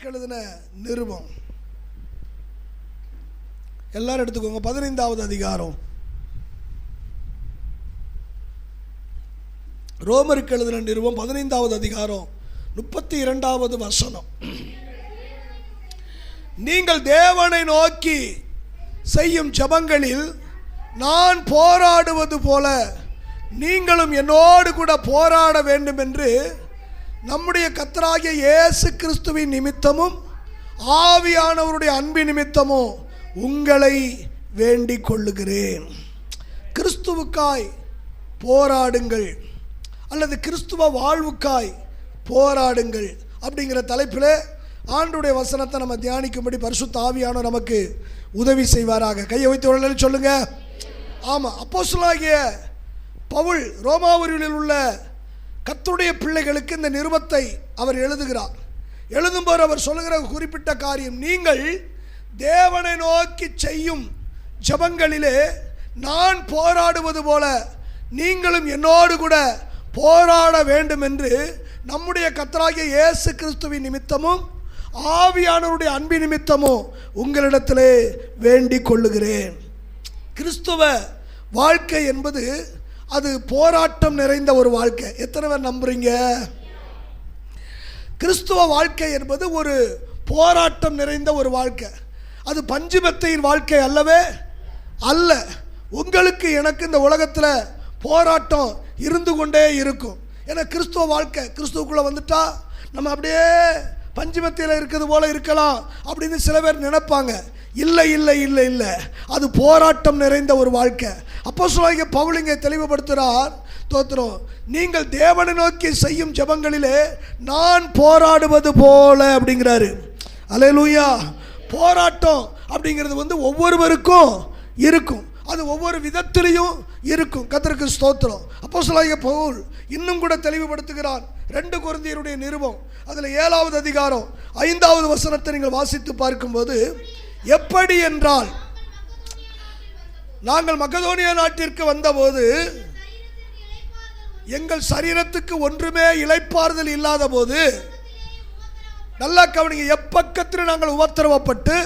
ரோமருக்கு எழுதின நிருபம் எல்லாரும் எடுத்துக்கோங்க. 15வது அதிகாரம். ரோமருக்கு எழுதின நிருபம் 15வது அதிகாரம் 32வது வசனம். நீங்கள் தேவனை நோக்கி செய்யும் ஜெபங்களில் நான் போராடுவது போல நீங்களும் என்னோடு கூட போராட வேண்டும் என்று நம்முடைய கர்த்தராகிய இயேசு கிறிஸ்துவின் நிமித்தமும் ஆவியானவருடைய அன்பின் நிமித்தமும் உங்களை வேண்டிக் கொள்ளுகிறேன். கிறிஸ்துவுக்காய் போராடுங்கள் அல்லது கிறிஸ்துவ வாழ்வுக்காய் போராடுங்கள் அப்படிங்கிற தலைப்பில் ஆண்டுடைய வசனத்தை நம்ம தியானிக்கும்படி பரிசுத்த ஆவியானவர் நமக்கு உதவி செய்வாராக. கையை வைத்து சொல்லுங்க. ஆமாம், அப்போஸ்தலனாகிய பவுல் ரோமாபுரியில் உள்ள கர்த்தருடைய பிள்ளைகளுக்கு இந்த நிருபத்தை அவர் எழுதுகிறார். எழுதும்போது அவர் சொல்லுகிற குறிப்பிட்ட காரியம், நீங்கள் தேவனை நோக்கி செய்யும் ஜெபங்களிலே நான் போராடுவது போல நீங்களும் என்னோடு கூட போராட வேண்டும் என்று நம்முடைய கர்த்தராகிய இயேசு கிறிஸ்துவின் நிமித்தமும் ஆவியானவருடைய அன்பின் நிமித்தமும் உங்களிடத்திலே வேண்டிக் கொள்ளுகிறேன். கிறிஸ்துவ வாழ்க்கை என்பது அது போராட்டம் நிறைந்த ஒரு வாழ்க்கை. எத்தனை பேர் நம்புறீங்க? கிறிஸ்துவ வாழ்க்கை என்பது ஒரு போராட்டம் நிறைந்த ஒரு வாழ்க்கை. அது பஞ்சுமெத்தையின் வாழ்க்கை அல்லவே அல்ல. உங்களுக்கு எனக்கு இந்த உலகத்தில் போராட்டம் இருந்து கொண்டே இருக்கும். ஏன்னா கிறிஸ்துவ வாழ்க்கை, கிறிஸ்துவுக்குள்ளே வந்துட்டா நம்ம அப்படியே பஞ்சுமெத்தையில் இருக்கிறது போல இருக்கலாம் அப்படின்னு சில பேர் நினைப்பாங்க. இல்லை இல்லை இல்லை இல்லை, அது போராட்டம் நிறைந்த ஒரு வாழ்க்கை. அப்போஸ்தலனாகிய பவுல் இங்கே தெளிவுபடுத்துகிறார். தோத்திரம், நீங்கள் தேவனை நோக்கி செய்யும் ஜெபங்களிலே நான் போராடுவது போல அப்படிங்கிறாரு. அல்லேலூயா. போராட்டம் அப்படிங்கிறது ஒவ்வொருவருக்கும் இருக்கும். அது ஒவ்வொரு விதத்திலையும் இருக்கும். கர்த்தருக்கு ஸ்தோத்திரம். அப்போஸ்தலனாகிய பவுல் இன்னும் கூட தெளிவுபடுத்துகிறார். 2 கொரிந்தியருடைய நிருபம் அதில் 7வது அதிகாரம் 5வது வசனத்தை நீங்கள் வாசித்து பார்க்கும்போது, எப்படி என்றால் நாங்கள் மக்கதோனியா நாட்டிற்கு வந்தபோது எங்கள் சரீரத்துக்கு ஒன்றுமே இளைப்பாறுதல் இல்லாத போது, நல்லா கவனிங்க, எப்பக்கத்தில் நாங்கள் உபத்திரவப்பட்டு,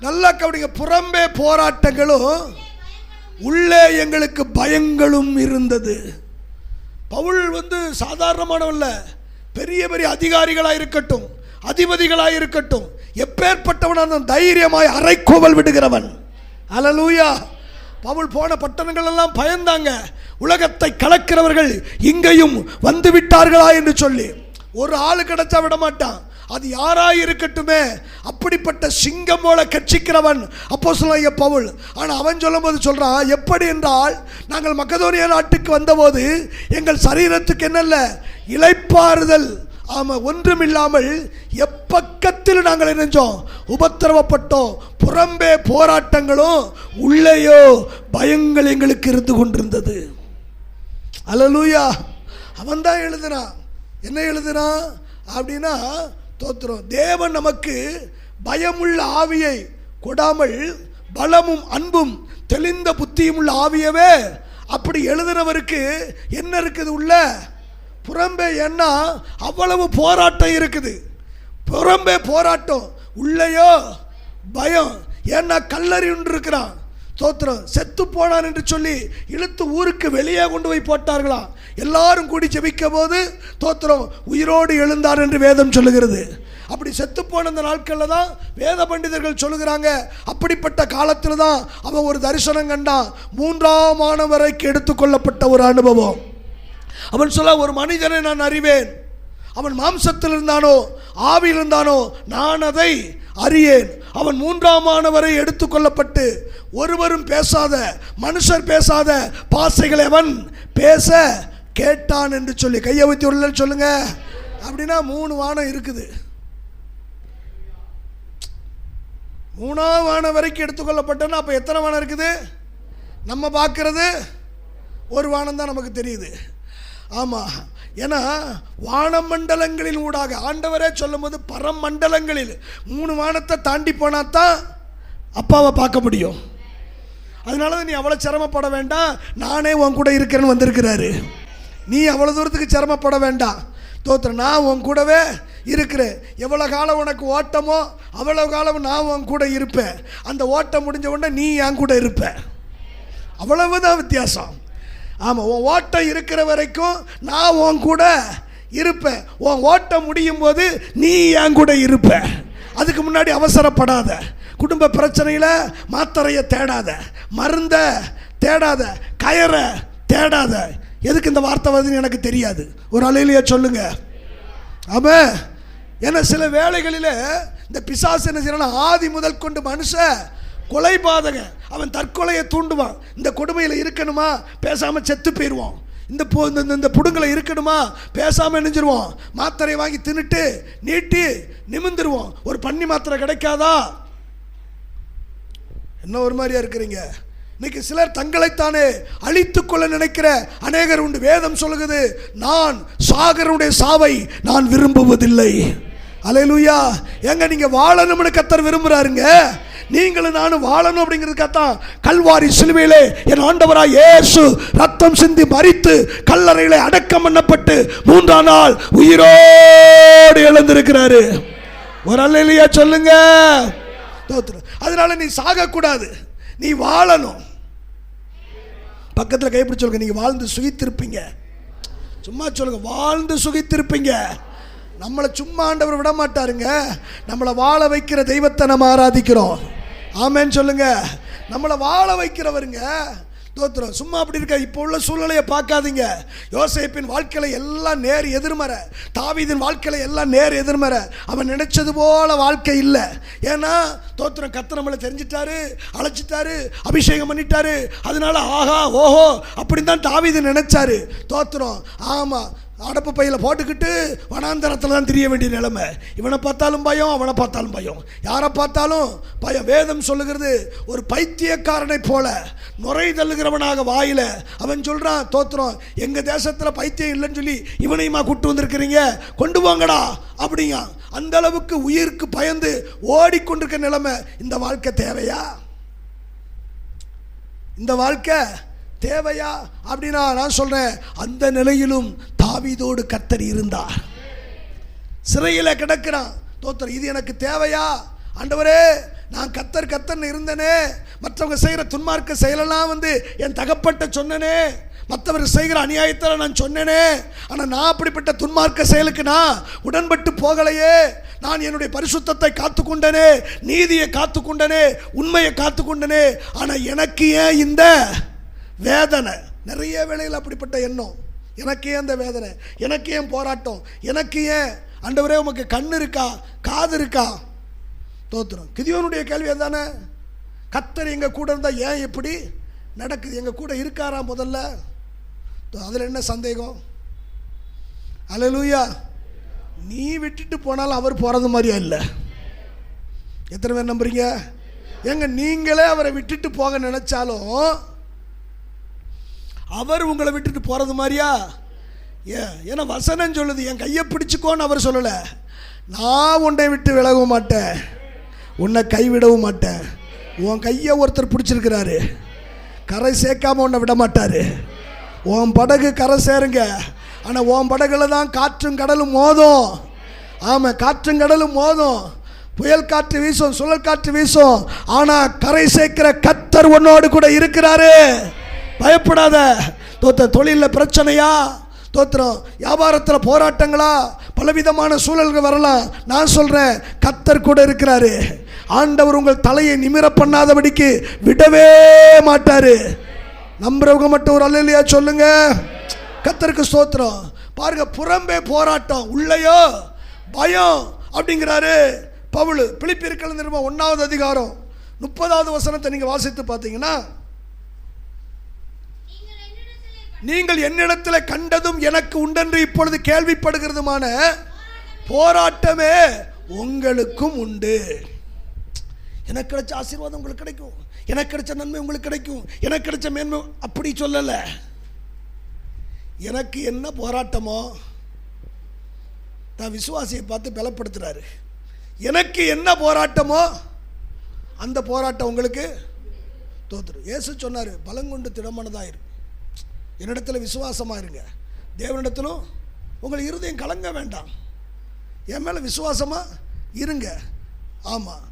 நல்லா கவனிங்க, புறம்பே போராட்டங்களும் உள்ளே எங்களுக்கு பயங்களும் இருந்தது. பவுல் சாதாரணமானவல்ல, பெரிய பெரிய அதிகாரிகளாக இருக்கட்டும், அதிபதிகளாக இருக்கட்டும், எப்பேற்பட்டவனான தைரியமாய் அரைக்கோவல் விடுகிறவன். அல்லேலூயா. பவுல் போன பட்டணங்கள் எல்லாம் பயந்தாங்க. உலகத்தை கலக்கிறவர்கள் இங்கேயும் வந்து விட்டார்களா என்று சொல்லி ஒரு ஆள் கிடைச்சா விட மாட்டான். அது யாராய் இருக்கட்டுமே, அப்படிப்பட்ட சிங்கம் போல கட்சிக்கிறவன் அப்போஸ்தலனாகிய பவுல். ஆனால் அவன் சொல்லும்போது சொல்றான், எப்படி என்றால் நாங்கள் மக்கதோனியா நாட்டுக்கு வந்தபோது எங்கள் சரீரத்துக்கு என்னல்ல இளைப்பாறுதல் ஒன்றுமில்லாமல் எப்பக்கத்தில் நாங்கள் நினைச்சோம், உபத்திரவப்பட்டோம். புறம்பே போராட்டங்களும் உள்ளேயோ பயங்கள் எங்களுக்கு இருந்து கொண்டிருந்தது. அல்லேலூயா. அவன் தான் எழுதுனான். என்ன எழுதுனான் அப்படின்னா, தோத்திரம், தேவன் நமக்கு பயமுள்ள ஆவியை கொடாமல் பலமும் அன்பும் தெளிந்த புத்தியும் உள்ள ஆவியவே. அப்படி எழுதுனவருக்கு என்ன இருக்குது உள்ள? புறம்பே. என்ன அவ்வளவு போராட்டம் இருக்குது. புறம்பே போராட்டம், உள்ளேயோ பயம். ஏன்னா கல்லறி ஒன்று இருக்கிறான். தோத்திரம், செத்து போனான் என்று சொல்லி இழுத்து ஊருக்கு வெளியே கொண்டு போய் போட்டார்களாம். எல்லாரும் கூடி ஜெபிக்கும் போது தோத்திரம் உயிரோடு எழுந்தார் என்று வேதம் சொல்லுகிறது. அப்படி செத்து போன அந்த நாட்களில் தான் வேத பண்டிதர்கள் சொல்லுகிறாங்க, அப்படிப்பட்ட காலத்தில் தான் அவன் ஒரு தரிசனம் கண்டான். 3ஆம் வானம் வரைக்கும் எடுத்துக்கொள்ளப்பட்ட ஒரு அனுபவம். அவன் சொல்ல, ஒரு மனிதனை நான் அறிவேன், அவன் மாம்சத்தில் இருந்தானோ ஆவியில் இருந்தானோ நான் அதை அறியேன். அவன் 3ஆம் வானம் வரை எடுத்துக்கொள்ளப்பட்டு ஒருவரும் பேசாத, மனுஷர் பேசாத பாசைகளை அவன் பேச கேட்டான் என்று சொல்லி கையை வைத்து சொல்லுங்க. அப்படின்னா 3 வானம் இருக்குது. 3ஆம் வானம் வரைக்கும் எடுத்துக்கொள்ளப்பட்டனா அப்போ எத்தனை வானம் இருக்குது? நம்ம பார்க்கறது ஒரு வானம் தான் நமக்கு தெரியுது. ஆமாம், ஏன்னா வானமண்டலங்களின் ஊடாக ஆண்டவரே சொல்லும் போது பரமண்டலங்களில் 3 வானத்தை தாண்டி போனால் தான் அப்பாவை பார்க்க முடியும். அதனால தான் நீ அவ்வளோ சிரமப்பட வேண்டாம், நானே உன் கூட இருக்கிறேன்னு வந்திருக்கிறாரு. நீ அவ்வளோ தூரத்துக்கு சிரமப்பட வேண்டாம். தோத்திரம், நான் உன் கூடவே இருக்கிறேன். எவ்வளோ காலம் உனக்கு ஓட்டமோ அவ்வளோ காலம் நான் உன் கூட இருப்பேன். அந்த ஓட்டம் முடிஞ்ச உடனே நீ என் கூட இருப்ப. அவ்வளவுதான் வித்தியாசம். ஆமாம், உன் ஓட்டம் இருக்கிற வரைக்கும் நான் உன் கூட இருப்பேன். உன் ஓட்டம் முடியும் போது நீ என் கூட இருப்ப. அதுக்கு முன்னாடி அவசரப்படாத. குடும்ப பிரச்சனையில் மாத்திரையை தேடாத, மருந்த தேடாத, கயரை தேடாத. எதுக்கு இந்த வார்த்தை வருதுன்னு எனக்கு தெரியாது. ஒரு அலையிலேயே சொல்லுங்க. ஆமாம். ஏன்னா சில வேளைகளில் இந்த பிசாசு என்ன செய்யறான், ஆதி முதல் கொண்டு மனுஷன் கொலைபாதக, அவன் தற்கொலையை தூண்டுவான். இந்த கொடுமையில் இருக்கணுமா, பேசாமல் செத்து போயிடுவான். இந்த புடுங்களை இருக்கணுமா, பேசாமல் நெஞ்சிருவோம். மாத்திரை வாங்கி தின்னுட்டு நீட்டி நிமிந்துருவோம். ஒரு பன்னி மாத்திரை கிடைக்காதா? என்ன ஒரு மாதிரியா இருக்கிறீங்க? இன்னைக்கு சிலர் தங்களைத்தானே அழித்துக்கொள்ள நினைக்கிற அநேகர் உண்டு. வேதம் சொல்லுகிறது, நான் சாகருடைய சாவை நான் விரும்புவதில்லை. அல்லேலூயா. எங்க நீங்க வாழணும்னு கர்த்தர் விரும்புறாருங்க. நீங்களும் நானும் வாழணும் அப்படிங்கிறதுக்காகத்தான் கல்வாரி சிலுவையிலே என் ஆண்டவராய் இயேசு ரத்தம் சிந்தி மரித்து கல்லறையிலே அடக்கம் பண்ணப்பட்டு 3ஆம் நாள் உயிரோடு எழுந்திருக்கிறாரு. ஒரு அல்லேலூயா சொல்லுங்க. அதனால நீ சாகக்கூடாது, நீ வாழணும். பக்கத்தில் கைப்பிடி சொல்லுங்க, நீங்க வாழ்ந்து சுகித்திருப்பீங்க. சும்மா சொல்லுங்க, வாழ்ந்து சுகித்திருப்பீங்க. நம்மளை சும்மா ஆண்டவர் விட மாட்டாருங்க. நம்மளை வாழ வைக்கிற தெய்வத்தை நம்ம ஆராதிக்கிறோம். ஆமேன்னு சொல்லுங்க. நம்மளை வாழ வைக்கிறவருங்க. தோத்திரம். சும்மா அப்படி இருக்க. இப்போ உள்ள சூழ்நிலையை பார்க்காதீங்க. யோசேப்பின் வாழ்க்கையில எல்லாம் நேர் எதிர்மறை, தாவீதின் வாழ்க்கையில எல்லாம் நேர் எதிர்மறை. அவன் நினைச்சது போல வாழ்க்கை இல்லை. ஏன்னா தோத்திரம், கர்த்தர் நம்மளை தெரிஞ்சிட்டாரு, அழைச்சிட்டாரு, அபிஷேகம் பண்ணிட்டாரு. அதனால ஆஹா ஓஹோ அப்படின்னு தான் தாவீது நினைச்சாரு. தோத்திரம். ஆமா, அடப்பு பையில போட்டுக்கிட்டு வனாந்தரத்தில் தான் தெரிய வேண்டிய நிலைமை. இவனை பார்த்தாலும் பயம், அவனை பார்த்தாலும் பயம், யாரை பார்த்தாலும் பயம். வேதம் சொல்லுகிறது, ஒரு பைத்தியக்காரனை போல நுரை தள்ளுகிறவனாக வாயில அவன் சொல்றான். தோத்திரம். எங்க தேசத்தில் பைத்தியம் இல்லைன்னு சொல்லி இவனையுமா கூட்டு வந்திருக்கிறீங்க, கொண்டு வாங்கடா அப்படிங்க. அந்த அளவுக்கு உயிருக்கு பயந்து ஓடிக்கொண்டிருக்க நிலைமை. இந்த வாழ்க்கை தேவையா? இந்த வாழ்க்கை தேவையா அப்படின்னா நான் சொல்றேன், அந்த நிலையிலும் தாவீதோடு கர்த்தர் இருந்தார். சிறையில் கிடக்கிறான். தோத்திரம். இது எனக்கு தேவையா ஆண்டவரே? நான் கர்த்தர் இருந்தனே, மற்றவங்க செய்கிற துன்மார்க்க செயலெல்லாம் என் தகப்பட்ட சொன்னனே, மற்றவர் செய்கிற அநியாயத்தில் நான் சொன்னேனே. ஆனால் நான் அப்படிப்பட்ட துன்மார்க்க செயலுக்கு நான் உடன்பட்டு போகலையே. நான் என்னுடைய பரிசுத்தத்தை காத்துக்கொண்டனே, நீதியை காத்துக்கொண்டனே, உண்மையை காத்துக்கொண்டனே. ஆனால் எனக்கு ஏன் இந்த வேதனை? நிறைய வேளையில் அப்படிப்பட்ட எண்ணம். எனக்கு ஏன் அந்த வேதனை, எனக்கு ஏன் போராட்டம், எனக்கு ஏன் ஆண்டவரே உமக்கு கண் இருக்கா, காது இருக்கா? தோத்திரம். கிதியோனுடைய கேள்வி தானே, கர்த்தர் எங்கள் கூட இருந்தால் ஏன் எப்படி நடக்குது? எங்கள் கூட இருக்காரா முதல்ல? அதில் என்ன சந்தேகம்? அல்லேலூயா. நீ விட்டுட்டு போனாலும் அவர் போகிறது மாதிரியா இல்லை? எத்தனை பேர் நம்புறீங்க? எங்க நீங்களே அவரை விட்டுட்டு போக நினைச்சாலும் அவர் உங்களை விட்டுட்டு போகிறது மாதிரியா? ஏன்னா வசனம் சொல்லுது, என் கையை பிடிச்சிக்கோன்னு அவர் சொல்லலை. நான் உன்னை விட்டு விலகவும் மாட்டேன், உன்னை கைவிடவும் மாட்டேன். உன் கையை ஒருத்தர் பிடிச்சிருக்கிறாரு, கரை சேர்க்காம உன்னை விட மாட்டார். உன் படகு கரை சேருங்க, ஆனால் உன் படகுல தான் காற்றும் கடலும் மோதும். ஆமாம், காற்றும் கடலும் மோதும். புயல் காற்று வீசும், சுழல் காற்று வீசும். ஆனால் கரை சேர்க்கிற கர்த்தர் உன்னோடு கூட இருக்கிறாரு. பயப்படாத. தோத்திரம். தொழிலில் பிரச்சனையா? தோத்திரம். வியாபாரத்தில் போராட்டங்களா? பலவிதமான சூழல்கள் வரலாம். நான் சொல்கிறேன், கர்த்தர் கூட இருக்கிறாரு. ஆண்டவர் உங்கள் தலையை நிமிர பண்ணாதபடிக்கு விடவே மாட்டார். நம்புறவங்க மட்டும் ஒரு அல்லேலூயா சொல்லுங்க. கர்த்தருக்கு ஸ்தோத்திரம். பாருங்க, புறம்பே போராட்டம், உள்ளேயோ பயம் அப்படிங்கிறாரு பவுல். பிலிப்பியர்கள் நிருபம் 1ஆவது அதிகாரம் 30வது வசனத்தை நீங்கள் வாசித்து பார்த்தீங்கன்னா, நீங்கள் என்னிடத்தில் கண்டதும் எனக்கு உண்டென்று இப்பொழுது கேள்விப்படுகிறதுமான போராட்டமே உங்களுக்கும் உண்டு. எனக்கு கிடைச்ச ஆசீர்வாதம் உங்களுக்கு கிடைக்கும், எனக்கு கிடைச்ச நன்மை உங்களுக்கு கிடைக்கும், எனக்கு கிடைச்ச மேன்மை அப்படி சொல்லலை. எனக்கு என்ன போராட்டமோ தான் விசுவாசியை பார்த்து பலப்படுத்துறாரு. எனக்கு என்ன போராட்டமோ அந்த போராட்டம் உங்களுக்கு தோத்துரும். இயேசு சொன்னார், பலங்கொண்டு திடமானதாக இருக்கு, என்னிடத்தில் விசுவாசமாக இருங்க, தேவனிடத்திலும் உங்கள் இருதயம் கலங்க வேண்டாம். என் மேலே விசுவாசமாக இருங்க. ஆமாம்,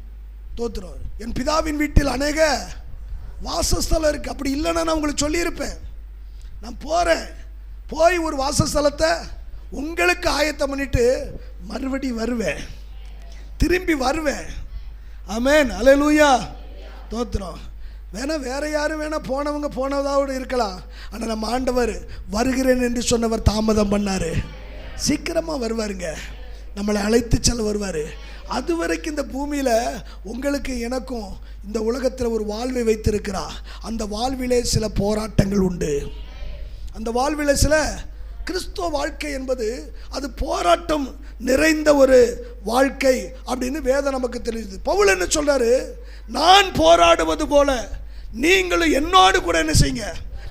தோத்துறோம். என் பிதாவின் வீட்டில் அநேக வாசஸ்தலம் இருக்குது. அப்படி இல்லைன்னா நான் உங்களுக்கு சொல்லியிருப்பேன். நான் போகிறேன், போய் ஒரு வாசஸ்தலத்தை உங்களுக்கு ஆயத்தம் பண்ணிட்டு மறுபடி வருவேன், திரும்பி வருவேன். ஆமென், அல்லேலூயா, தோத்துறோம். வேற யாரும் போனவங்க போனதாவது இருக்கலாம். ஆனால் நம்ம ஆண்டவர் வருகிறேன் என்று சொன்னவர் தாமதம் பண்ணார். சீக்கிரமாக வருவாருங்க, நம்மளை அழைத்து செல்ல வருவார். அது வரைக்கும் இந்த பூமியில் உங்களுக்கு எனக்கும் இந்த உலகத்தில் ஒரு வாழ்வை வைத்திருக்கிறா. அந்த வாழ்விலே சில போராட்டங்கள் உண்டு. அந்த வாழ்விலே சில கிறிஸ்துவ வாழ்க்கை என்பது அது போராட்டம் நிறைந்த ஒரு வாழ்க்கை அப்படின்னு வேதம் நமக்கு தெரியுது. பவுல் என்ன சொல்றாரு? நான் போராடுவது போல நீங்களும் என்னோடு கூட என்ன செய்யுங்க.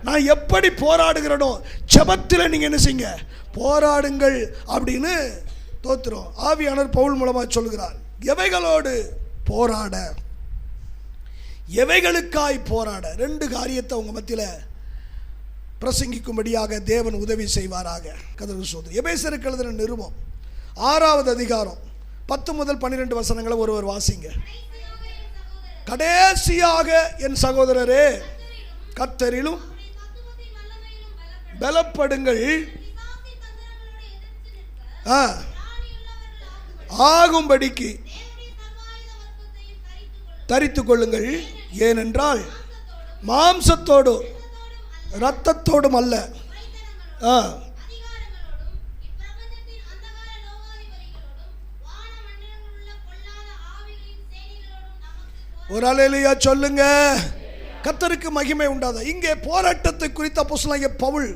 நான் எப்படி போராடுகிறனோ ஜெபத்தில் நீங்கள் என்ன செய்யுங்க, போராடுங்கள் அப்படின்னு தோத்துறோம். ஆவியானவர் பவுல் மூலமாக சொல்கிறார். எவைகளோடு போராட, எவைகளுக்காய் போராட. 2 காரியத்தை உங்க மத்தியில் பிரசங்கிக்கும்படியாக தேவன் உதவி செய்வாராக. கர்த்தருக்கு ஸ்தோத்திரம். எபேசியருக்கு எழுதின நிருபம் 6வது அதிகாரம் 10 முதல் 12 வசனங்களை ஒருவர் வாசிங்க. கடைசியாக என் சகோதரரே, கர்த்தரிலும் பலப்படுங்கள், ஆகும்படிக்கு தரித்து கொள்ளுங்கள். ஏனென்றால் மாம்சத்தோடு இரத்தத்தோடும் அல்ல, ஒரு அல்லேலூயா சொல்லுங்க. கர்த்தருக்கு மகிமை உண்டாத. இங்கே போராட்டத்தை குறித்த அப்போஸ்தலனாகிய பவுல்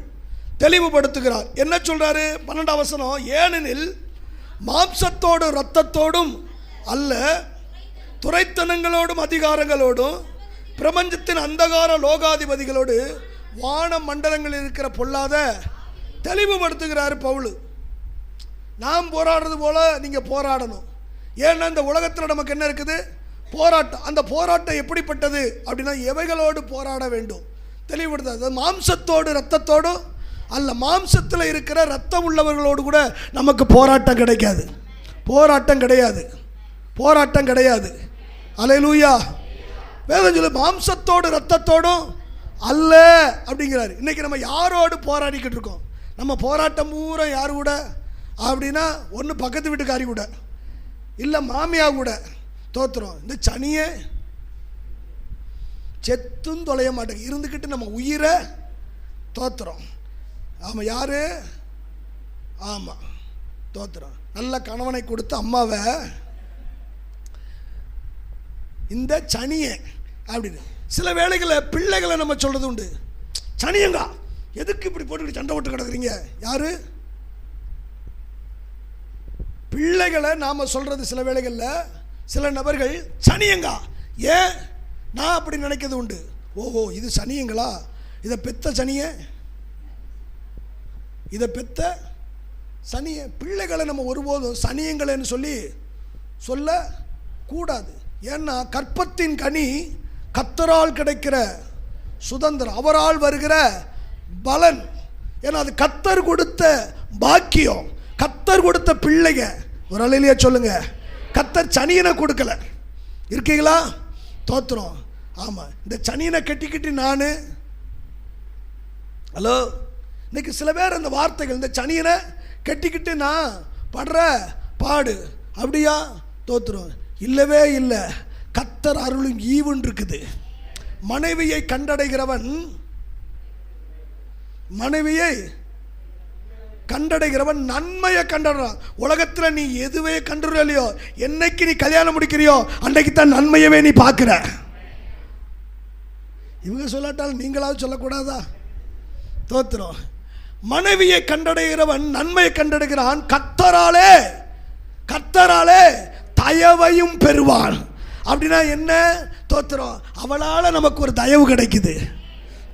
தெளிவுபடுத்துகிறார். என்ன சொல்றாரு? 12வது வசனம், ஏனெனில் மாம்சத்தோடு இரத்தத்தோடும் அல்ல, துரைத்தனங்களோடும் அதிகாரங்களோடும் பிரபஞ்சத்தின் அந்தகார லோகாதிபதிகளோடு வான மண்டலங்கள் இருக்கிற பொல்லாத தெளிவுபடுத்துகிறாரு பவுல். நாம் போராடுறது போல நீங்கள் போராடணும். ஏன்னா இந்த உலகத்தில் நமக்கு என்ன இருக்குது? போராட்டம். அந்த போராட்டம் எப்படிப்பட்டது அப்படின்னா எவைகளோடு போராட வேண்டும் தெளிவுபடுத்தாது. மாம்சத்தோடு இரத்தத்தோடு அல்ல. மாம்சத்தில் இருக்கிற இரத்தம் உள்ளவர்களோடு கூட நமக்கு போராட்டம் கிடைக்காது. போராட்டம் கிடையாது, போராட்டம் கிடையாது. அல்லேலூயா. வேதம் சொல்லு மாம்சத்தோடு இரத்தத்தோடும் அல்ல அப்படிங்கிறாரு. இன்னைக்கு நம்ம யாரோடு போராடிக்கிட்டு இருக்கோம்? நம்ம போராட்டம் பூரா யார் கூட அப்படின்னா, ஒன்று பக்கத்து வீட்டுக்காரி கூட, இல்லை மாமியா கூட. தோத்துறோம். இந்த சனியை செத்தும் தொலைய மாட்டேங்க இருந்துக்கிட்டு நம்ம உயிரை தோத்துறோம். ஆமாம், யாரு? ஆமாம், தோத்துறோம். நல்ல கணவனை கொடுத்து அம்மாவை இந்த சனியை அப்படின்னு. சில வேளைகளில் பிள்ளைகளை நம்ம சொல்கிறது உண்டு, சனியங்கா எதுக்கு இப்படி போட்டு சண்டை போட்டு கிடக்குறீங்க? யாரு? பிள்ளைகளை நாம் சொல்கிறது சில வேளைகளில் சில நபர்கள் சனியங்கா. ஏன் நான் அப்படி நினைக்கிறது உண்டு. ஓஹோ, இது சனியங்களா? இதை பெத்த சனிய, இதை பெத்த சனிய. பிள்ளைகளை நம்ம ஒருபோதும் சனியங்களேன்னு சொல்லி சொல்லக்கூடாது. ஏன்னா கற்பத்தின் கனி கர்த்தரால் கிடைக்கிற சுதந்திரம், அவரால் வருகிற பலன். ஏன்னா அது கர்த்தர் கொடுத்த பாக்கியம், கர்த்தர் கொடுத்த பிள்ளைங்க. ஒரு அலையிலேயே சொல்லுங்க, கர்த்தர் சனியனை கொடுக்கல. இருக்கீங்களா? தோத்துறோம். ஆமாம், இந்த சனியனை கட்டிக்கிட்டு நான் ஹலோ. இன்னைக்கு சில பேர் அந்த வார்த்தைகள், இந்த சனியனை கட்டிக்கிட்டு நான் படுற பாடு அப்படியா? தோத்துறோம். இல்லவே இல்லை. கர்த்தர் அருளும் ஈவுன்னு இருக்குது. மனைவியை கண்டடைகிறவன், மனைவியை கண்டடைகிறவன் நன்மையை கண்டறான். உலகத்தில் நீ எதுவே கண்டுலையோ, என்னைக்கு நீ கல்யாணம் முடிக்கிறியோ அன்னைக்கு தான் நன்மையவே நீ பார்க்குற. இவங்க சொல்லாட்டால் நீங்களாவது சொல்லக்கூடாதா? தோத்துறோம். மனைவியை கண்டடைகிறவன் நன்மையை கண்டடைகிறான், கர்த்தராலே கர்த்தராலே தயவையும் பெறுவான். அப்படின்னா என்ன? தோத்துறோம். அவளால் நமக்கு ஒரு தயவு கிடைக்குது.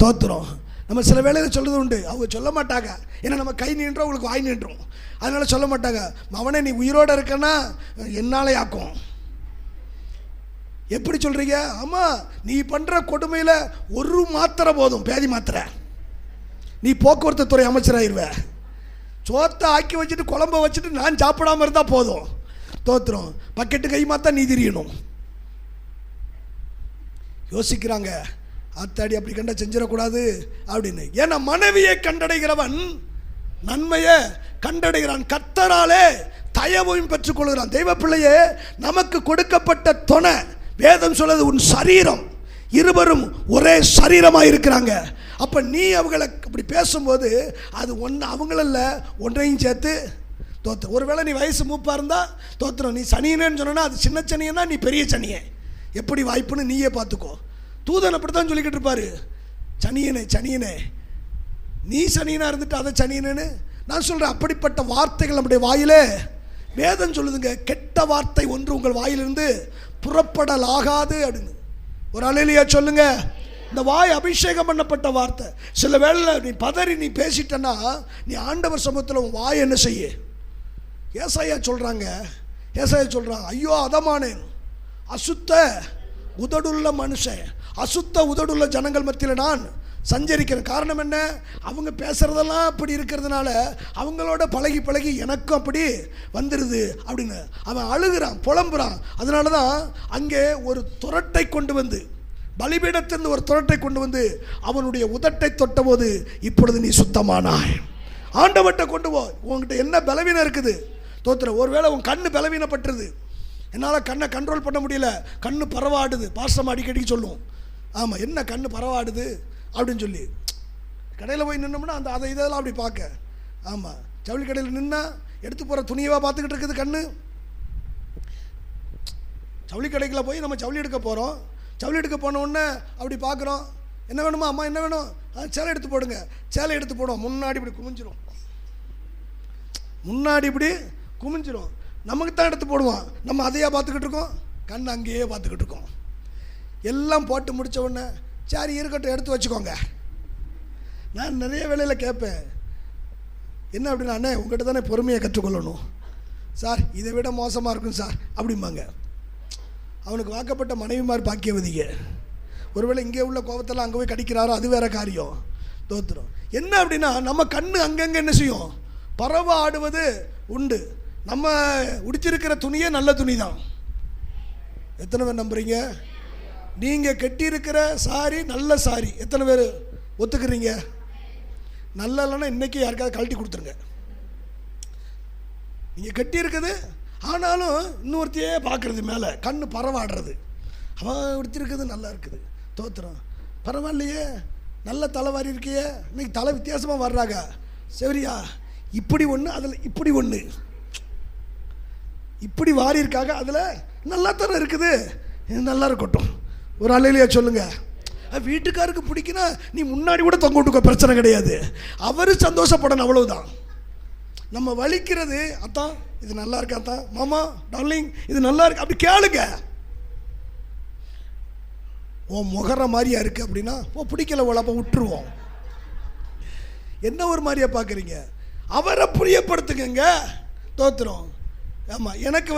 தோத்துறோம். நம்ம சில வேளையில் சொல்கிறது உண்டு, அவங்க சொல்ல மாட்டாங்க. ஏன்னா நம்ம கை நீண்டுறோம், அவங்களுக்கு வாய் நீண்டுறோம். அதனால் சொல்ல மாட்டாங்க. அவனே நீ உயிரோடு இருக்கன்னா என்னாலே ஆக்கும். எப்படி சொல்கிறீங்க? ஆமாம், நீ பண்ணுற கொடுமையில் ஒரு மாத்திரை போதும், பேதி மாத்திரை, நீ போக்குவரத்து துறை அமைச்சராகிடுவ. சோத்தை ஆக்கி வச்சுட்டு குழம்ப வச்சுட்டு நான் சாப்பிடாமல் இருந்தால் போதும். தோத்துறோம். பக்கெட்டு கை மாத்தா நீ திரியணும். யோசிக்கிறாங்க, ஆத்தாடி அப்படி கண்ட செஞ்சிடக்கூடாது அப்படின்னு. ஏன்னா மனைவியை கண்டடைகிறவன் நன்மையை கண்டடைகிறான், கர்த்தராலே தயவையும் பெற்றுக்கொள்கிறான். தெய்வ பிள்ளையே, நமக்கு கொடுக்கப்பட்ட துணை வேதம் சொல்லுது உன் சரீரம், இருவரும் ஒரே சரீரமாக இருக்கிறாங்க. அப்போ நீ அவங்களை அப்படி பேசும்போது அது ஒன்று அவங்கள ஒன்றையும் சேர்த்து தோற்று. ஒருவேளை நீ வயசு மூப்பாக இருந்தால் தோற்றுறோம். நீ சனியனேன்னு சொன்னா அது சின்ன சனியன்னா நீ பெரிய சனியே. எப்படி வாய்ப்புன்னு நீயே பார்த்துக்கோ. தூதன் அப்படி தான் சொல்லிக்கிட்டு இருப்பாரு, சனியனே சனியனே. நீ சனியனாக இருந்துட்டு அதை சனியனேன்னு நான் சொல்கிறேன். அப்படிப்பட்ட வார்த்தைகள் நம்முடைய வாயிலே வேதம் சொல்லுதுங்க, கெட்ட வார்த்தை ஒன்று உங்கள் வாயிலிருந்து புறப்படலாகாது அப்படின்னு. ஒரு அல்லேலூயா சொல்லுங்க. இந்த வாய் அபிஷேகம் பண்ணப்பட்ட வார்த்தை. சில வேளை நீ பதறி நீ பேசிட்டன்னா நீ ஆண்டவர் சமூகத்தில் உன் வாய் என்ன செய்ய. ஏசாயா சொல்கிறாங்க, ஐயோ அதமானேன், அசுத்த உதடுள்ள மனுஷன், அசுத்த உதடுள்ள ஜனங்கள் மத்தியில் நான் சஞ்சரிக்கிறேன். காரணம் என்ன? அவங்க பேசுகிறதெல்லாம் அப்படி இருக்கிறதுனால அவங்களோட பழகி பழகி எனக்கும் அப்படி வந்துடுது அப்படின்னு அவன் அழுகிறான், புலம்புறான். அதனால தான் அங்கே ஒரு துரட்டை கொண்டு வந்து, பலிபீடத்திலிருந்து ஒரு துரட்டை கொண்டு வந்து அவனுடைய உதட்டை தொட்டபோது இப்பொழுது நீ சுத்தமானாய். ஆண்டவர்கிட்ட கொண்டு போ. உங்ககிட்ட என்ன பலவீனம் இருக்குது தோத்துற. ஒருவேளை உன் கண்ணு பலவீனப்பட்டுருது, என்னால் கண்ணை கண்ட்ரோல் பண்ண முடியல, கண்ணு பரவாடுது. பாஸ்டம் அடிக்கடிக்கு சொல்லுவோம், ஆமாம் என்ன கண்ணு பரவாடுது அப்படின்னு சொல்லி. கடையில் போய் நின்னோம்னா அந்த அதை இதெல்லாம் அப்படி பார்க்க. ஆமாம், ஜவுளி கடையில் நின்னா எடுத்து போகிற துணியவாக பார்த்துக்கிட்டு இருக்குது கண்ணு. ஜவுளி கடைக்குள்ள போய் நம்ம ஜவுளி எடுக்க போகிறோம். ஜவுளி எடுக்க போன உடனே அப்படி பார்க்குறோம், என்ன வேணுமா அம்மா என்ன வேணும், சேலை எடுத்து போடுங்க. சேலை எடுத்து போடுவோம், முன்னாடி இப்படி குமிஞ்சிரும், முன்னாடி இப்படி குமிஞ்சிரும். நமக்கு தான் எடுத்து போடுவோம், நம்ம அதையா பார்த்துக்கிட்டு இருக்கோம், கண் அங்கேயே பார்த்துக்கிட்டு இருக்கோம். எல்லாம் போட்டு முடித்த உடனே சரி இருக்கட்டும் எடுத்து வச்சுக்கோங்க. நான் நிறைய வேலையில் கேட்பேன், என்ன அப்படின்னா, அண்ணே உங்கள்கிட்ட தானே பொறுமையை கற்றுக்கொள்ளணும் சார், இதை விட மோசமாக இருக்கும் சார் அப்படிம்பாங்க. அவனுக்கு வாக்கப்பட்ட மனைவிமார் பாக்கியவதிங்க. ஒருவேளை இங்கே உள்ள கோபத்தெல்லாம் அங்கே போய் கடிக்கிறாரோ அது வேற காரியம். தோத்துரும். என்ன அப்படின்னா, நம்ம கண்ணு அங்கங்கே என்ன செய்யும், பறவை ஆடுவது உண்டு. நம்ம உடிச்சிருக்கிற துணியே நல்ல துணி தான். எத்தனை பேர் நம்புறீங்க? நீங்கள் கட்டியிருக்கிற சாரி நல்ல சாரி, எத்தனை பேர் ஒத்துக்கிறீங்க? நல்ல இல்லைன்னா இன்றைக்கி யாருக்காவது கழட்டி கொடுத்துருங்க. நீங்கள் கட்டியிருக்குது ஆனாலும் இன்னொருத்தையே பார்க்குறது, மேலே கண்ணு பரவாடுறது. அவன் உடுத்திருக்குது நல்லா இருக்குது, தோத்துறோம். பரவாயில்லையே, நல்ல தலைவாரி இருக்கையே, இன்னைக்கு தலை வித்தியாசமாக வர்றாங்க, சரியா இப்படி ஒன்று அதில் இப்படி ஒன்று இப்படி வாரி இருக்காங்க, அதில் நல்லா தானே இருக்குது, நல்லா இருக்கட்டும். ஒரு அல்லேலூயா சொல்லுங்க. வீட்டுக்காருக்கு பிடிக்குன்னா நீ முன்னாடி கூட தொங்க விட்டுக்கோ, பிரச்சனை கிடையாது. அவர் சந்தோஷப்படணும், அவ்வளவுதான். நம்ம வலிக்கிறது அத்தான் இது நல்லா இருக்கு, அத்தான் மாமா டார்லிங் இது நல்லா இருக்கு அப்படி கேளுங்க. உன் முகர மாதிரியா இருக்கு அப்படின்னா பிடிக்கல போல, அப்போ விட்டுருவோம். என்ன ஒரு மாதிரியா பார்க்குறீங்க, அவரை பிரியப்படுத்துங்க. தோத்துறோம். ஆமாம், எனக்கு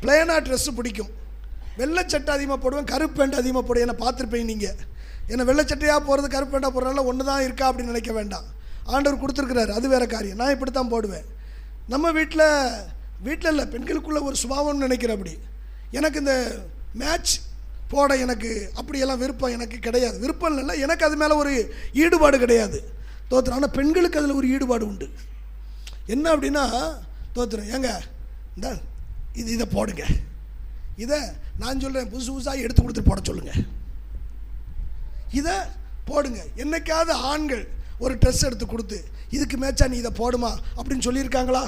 பிளேனாக ட்ரெஸ்ஸு பிடிக்கும். வெள்ளைச்சட்டை அதிகமாக போடுவேன், கருப்பு பேண்ட் அதிகமாக போடுவேன். என்ன பார்த்துருப்பேன் நீங்கள். ஏன்னா வெள்ளைச்சட்டையாக போகிறது கருப்பு பேண்டாக போடுறதுனால ஒன்று தான் இருக்கா அப்படின்னு நினைக்க வேண்டாம். ஆண்டவர் கொடுத்துருக்குறாரு, அது வேறு காரியம். நான் இப்படி தான் போடுவேன். நம்ம வீட்டில் இல்லை, பெண்களுக்குள்ள ஒரு சுபாவம்னு நினைக்கிறேன். அப்படி எனக்கு இந்த மேட்ச் போட எனக்கு அப்படியெல்லாம் விருப்பம் எனக்கு கிடையாது. விருப்பம் இல்லை, எனக்கு அது மேலே ஒரு ஈடுபாடு கிடையாது. தோத்துறோம். ஆனால் பெண்களுக்கு அதில் ஒரு ஈடுபாடு உண்டு. என்ன அப்படின்னா, தோத்துறோம் ஏங்க இந்த இதை போடுங்க, இதை நான் சொல்கிறேன் புதுசு புதுசாக எடுத்து கொடுத்துட்டு போட சொல்லுங்கள், இதை போடுங்க. என்னைக்காவது ஆண்கள் ஒரு ட்ரெஸ் எடுத்து கொடுத்து இதுக்கு மேட்சா நீ இதை போடுமா அப்படின்னு சொல்லியிருக்காங்களா?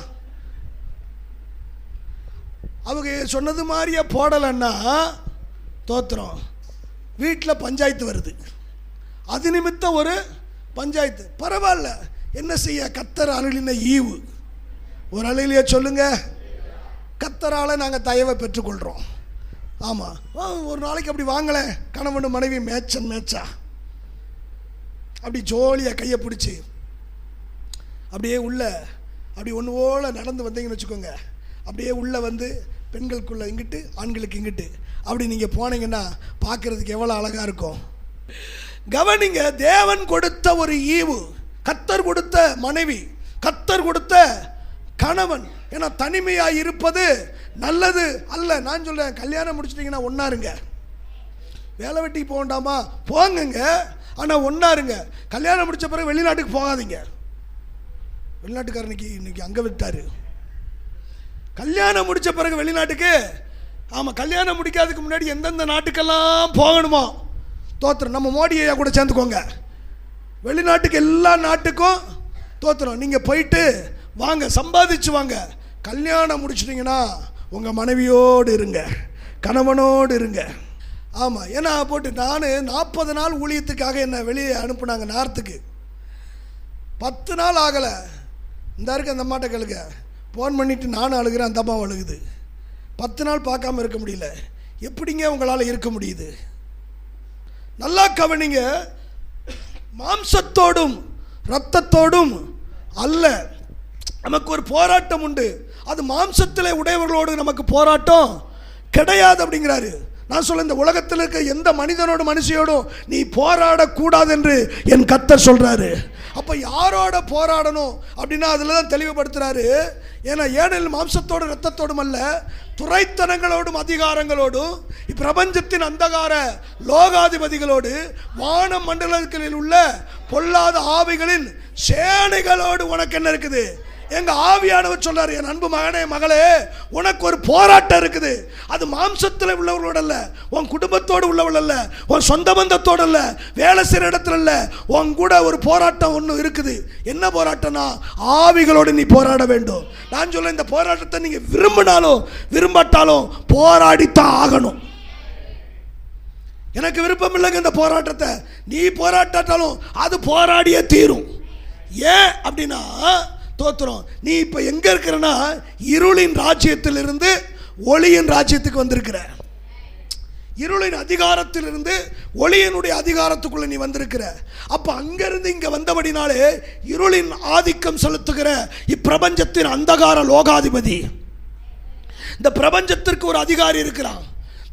அவங்க சொன்னது மாதிரியே போடலைன்னா தோத்துறோம். வீட்டில் பஞ்சாயத்து வருது, அது நிமித்தம் ஒரு பஞ்சாயத்து. பரவாயில்ல, என்ன செய்ய, கர்த்தர் அருளின ஈவு. ஒரு அலையிலேயே சொல்லுங்க, கர்த்தரால் நாங்கள் தயவை பெற்றுக்கொள்கிறோம். ஆமாம், ஒரு நாளைக்கு அப்படி வாங்கலை, கணவன் மனைவி மேட்சா அப்படி ஜோலியாக கையை பிடிச்சி அப்படியே உள்ள அப்படி ஒன்று போல நடந்து வந்தீங்கன்னு வச்சுக்கோங்க. அப்படியே உள்ளே பெண்களுக்குள்ளே இங்கிட்டு ஆண்களுக்கு இங்கிட்டு அப்படி நீங்கள் போனீங்கன்னா பார்க்குறதுக்கு எவ்வளோ அழகாக இருக்கும். கவனிங்க, தேவன் கொடுத்த ஒரு ஈவு, கர்த்தர் கொடுத்த மனைவி, கர்த்தர் கொடுத்த கணவன். ஏன்னா தனிமையாக இருப்பது நல்லது அல்ல. நான் சொல்றேன், கல்யாணம் முடிச்சிட்டிங்கன்னா ஒன்றா இருங்க. வேலை வெட்டிக்கு போக வேண்டாமா? போங்கங்க, ஆனால் ஒன்றா இருங்க. கல்யாணம் முடித்த பிறகு வெளிநாட்டுக்கு போகாதீங்க. வெளிநாட்டுக்காரனுக்கு இன்னைக்கு அங்கே விட்டார். கல்யாணம் முடித்த பிறகு வெளிநாட்டுக்கு, ஆமாம், கல்யாணம் முடிக்காதுக்கு முன்னாடி எந்தெந்த நாட்டுக்கெல்லாம் போகணுமோ, தோத்திரம். நம்ம மோடி ஐயா கூட சேர்ந்துக்கோங்க. வெளிநாட்டுக்கு எல்லா நாட்டுக்கும் தோத்திரம் நீங்கள் போயிட்டு வாங்க, சம்பாதிச்சு வாங்க. கல்யாணம் முடிச்சிட்டிங்கன்னா உங்கள் மனைவியோடு இருங்க, கணவனோடு இருங்க. ஆமாம், ஏன்னா போட்டு நான் 40 நாள் ஊழியத்துக்காக என்னை வெளியே அனுப்புனாங்க நார்த்துக்கு. 10 நாள் ஆகலை. இந்த இருக்க அந்த அம்மாட்ட கேளுங்க. ஃபோன் பண்ணிவிட்டு நானும் அழுகிறேன், அந்த அம்மாவும் அழுகுது. 10 நாள் பார்க்காம இருக்க முடியல. எப்படிங்க உங்களால் இருக்க முடியுது? நல்லா கவனிங்க. மாம்சத்தோடும் இரத்தத்தோடும் அல்ல, நமக்கு ஒரு போராட்டம் உண்டு. அது மாம்சத்தில் உடையவர்களோடு நமக்கு போராட்டம் கிடையாது அப்படிங்கிறாரு. நான் சொல்ல, இந்த உலகத்தில் இருக்க எந்த மனிதனோடு மனுஷியோடும் நீ போராடக்கூடாது என்று என் கர்த்தர் சொல்றாரு. அப்போ யாரோட போராடணும் அப்படின்னா அதில் தான் தெளிவுபடுத்துறாரு. ஏனெனில் மாம்சத்தோடு இரத்தத்தோடும் அல்ல, துரைத்தனங்களோடும் அதிகாரங்களோடும் இப்பிரபஞ்சத்தின் அந்தகார லோகாதிபதிகளோடு வான மண்டலங்களில் உள்ள பொல்லாத ஆவிகளின் சேனைகளோடு உனக்கு என்ன இருக்குது? எங்க ஆவியானவர் சொல்றாரு, என் அன்பு மகனே மகளே, உனக்கு ஒரு போராட்டம் இருக்குது. அது மாம்சத்தில் உள்ளவர்களோட அல்ல, உன் குடும்பத்தோடு உள்ளவள் அல்ல, உன் சொந்த பந்தத்தோடு அல்ல, வேலை செய்கிற இடத்துல அல்ல. உன் கூட ஒரு போராட்டம் ஒன்று இருக்குது. என்ன போராட்டம்னா, ஆவிகளோடு நீ போராட வேண்டும். நான் சொல்ல, இந்த போராட்டத்தை நீங்க விரும்பினாலும் விரும்பாட்டாலும் போராடித்தான் ஆகணும். எனக்கு விருப்பம் இல்லைங்க இந்த போராட்டத்தை. நீ போராட்டாட்டாலும் அது போராடியே தீரும். ஏன் அப்படின்னா, தோத்திரம், நீ இப்ப எங்க இருக்கிறனா, இருளின் ராஜ்யத்திலிருந்து ஒளியின் ராஜ்யத்துக்கு வந்திருக்கிற. இருளின் அதிகாரத்திலிருந்து ஒளியினுடைய அதிகாரத்துக்குள்ள நீ வந்திருக்கிற. அப்ப அங்கிருந்து இங்க வந்தபடினாலே இருளின் ஆதிக்கம் செலுத்துகிற இப்பிரபஞ்சத்தின் அந்தகார லோகாதிபதி, இந்த பிரபஞ்சத்திற்கு ஒரு அதிகாரி இருக்கிறான்,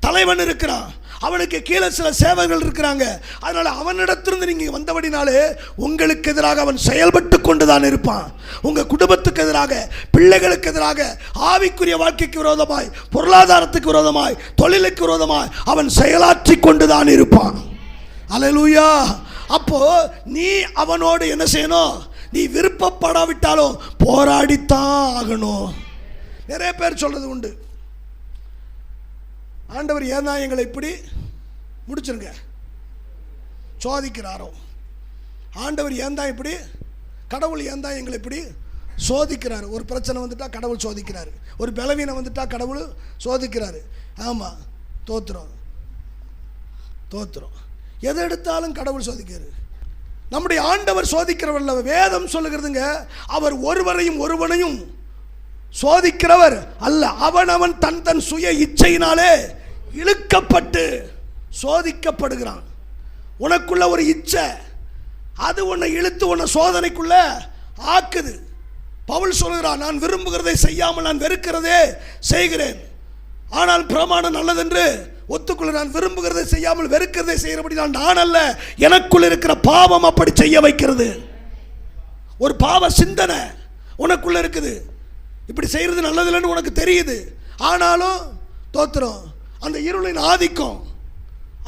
தலைவன் இருக்கிறான், அவனுக்கு கீழே சில சேவகர்கள் இருக்கிறாங்க. அதனால அவனிடத்திலிருந்து நீங்க வந்தபடினாலே உங்களுக்கு எதிராக அவன் செயல்பட்டு கொண்டுதான் இருப்பான். உங்க குடும்பத்துக்கு எதிராக, பிள்ளைகளுக்கு எதிராக, ஆவிக்குரிய வாழ்க்கைக்கு விரோதமாய், பொருளாதாரத்துக்கு விரோதமாய், தொழிலுக்கு விரோதமாய் அவன் செயலாற்றி கொண்டுதான் இருப்பான். அல்லேலூயா. அப்போ நீ அவனோடு என்ன செய்யணும்? நீ விருப்பப்படாவிட்டாலும் போராடித்தான் ஆகணும். நிறைய பேர் சொல்றது உண்டு, ஆண்டவர் ஏன் தான் எங்களை இப்படி முடிச்சிருங்க சோதிக்கிறாரோ, ஆண்டவர் ஏன் தான் இப்படி, கடவுள் ஏன் தான் எங்களை இப்படி சோதிக்கிறாரு. ஒரு பிரச்சனை வந்துட்டா கடவுள் சோதிக்கிறாரு, ஒரு பலவீனம் வந்துட்டா கடவுள் சோதிக்கிறாரு. ஆமாம், தோத்துறோம் தோத்துறோம், எதை எடுத்தாலும் கடவுள் சோதிக்கிறாரு. நம்முடைய ஆண்டவர் சோதிக்கிறவர். வேதம் சொல்லுகிறதுங்க, அவர் ஒருவரையும் ஒருவனையும் சோதிக்கிறவர் அல்ல. அவன் தன் தன் சுய இச்சையினாலே இழுக்கப்பட்டு சோதிக்கப்படுகிறான். உனக்குள்ள ஒரு இச்சை, அது உன்னை இழுத்து உன்னை சோதனைக்குள்ள ஆக்குது. பவுல் சொல்கிறான், நான் விரும்புகிறதை செய்யாமல் நான் வெறுக்கிறதே செய்கிறேன், ஆனால் பிரமாணம் நல்லதென்று ஒத்துக்கொள்ள நான் விரும்புகிறதை செய்யாமல் வெறுக்கிறதை செய்கிறபடி நான் அல்ல, எனக்குள்ள இருக்கிற பாவம் அப்படி செய்ய வைக்கிறது. ஒரு பாவ சிந்தனை உனக்குள்ள இருக்குது. இப்படி செய்கிறது நல்லதில்லைன்னு உனக்கு தெரியுது. ஆனாலும் தோத்திரம், அந்த இருளின் ஆதிக்கம்,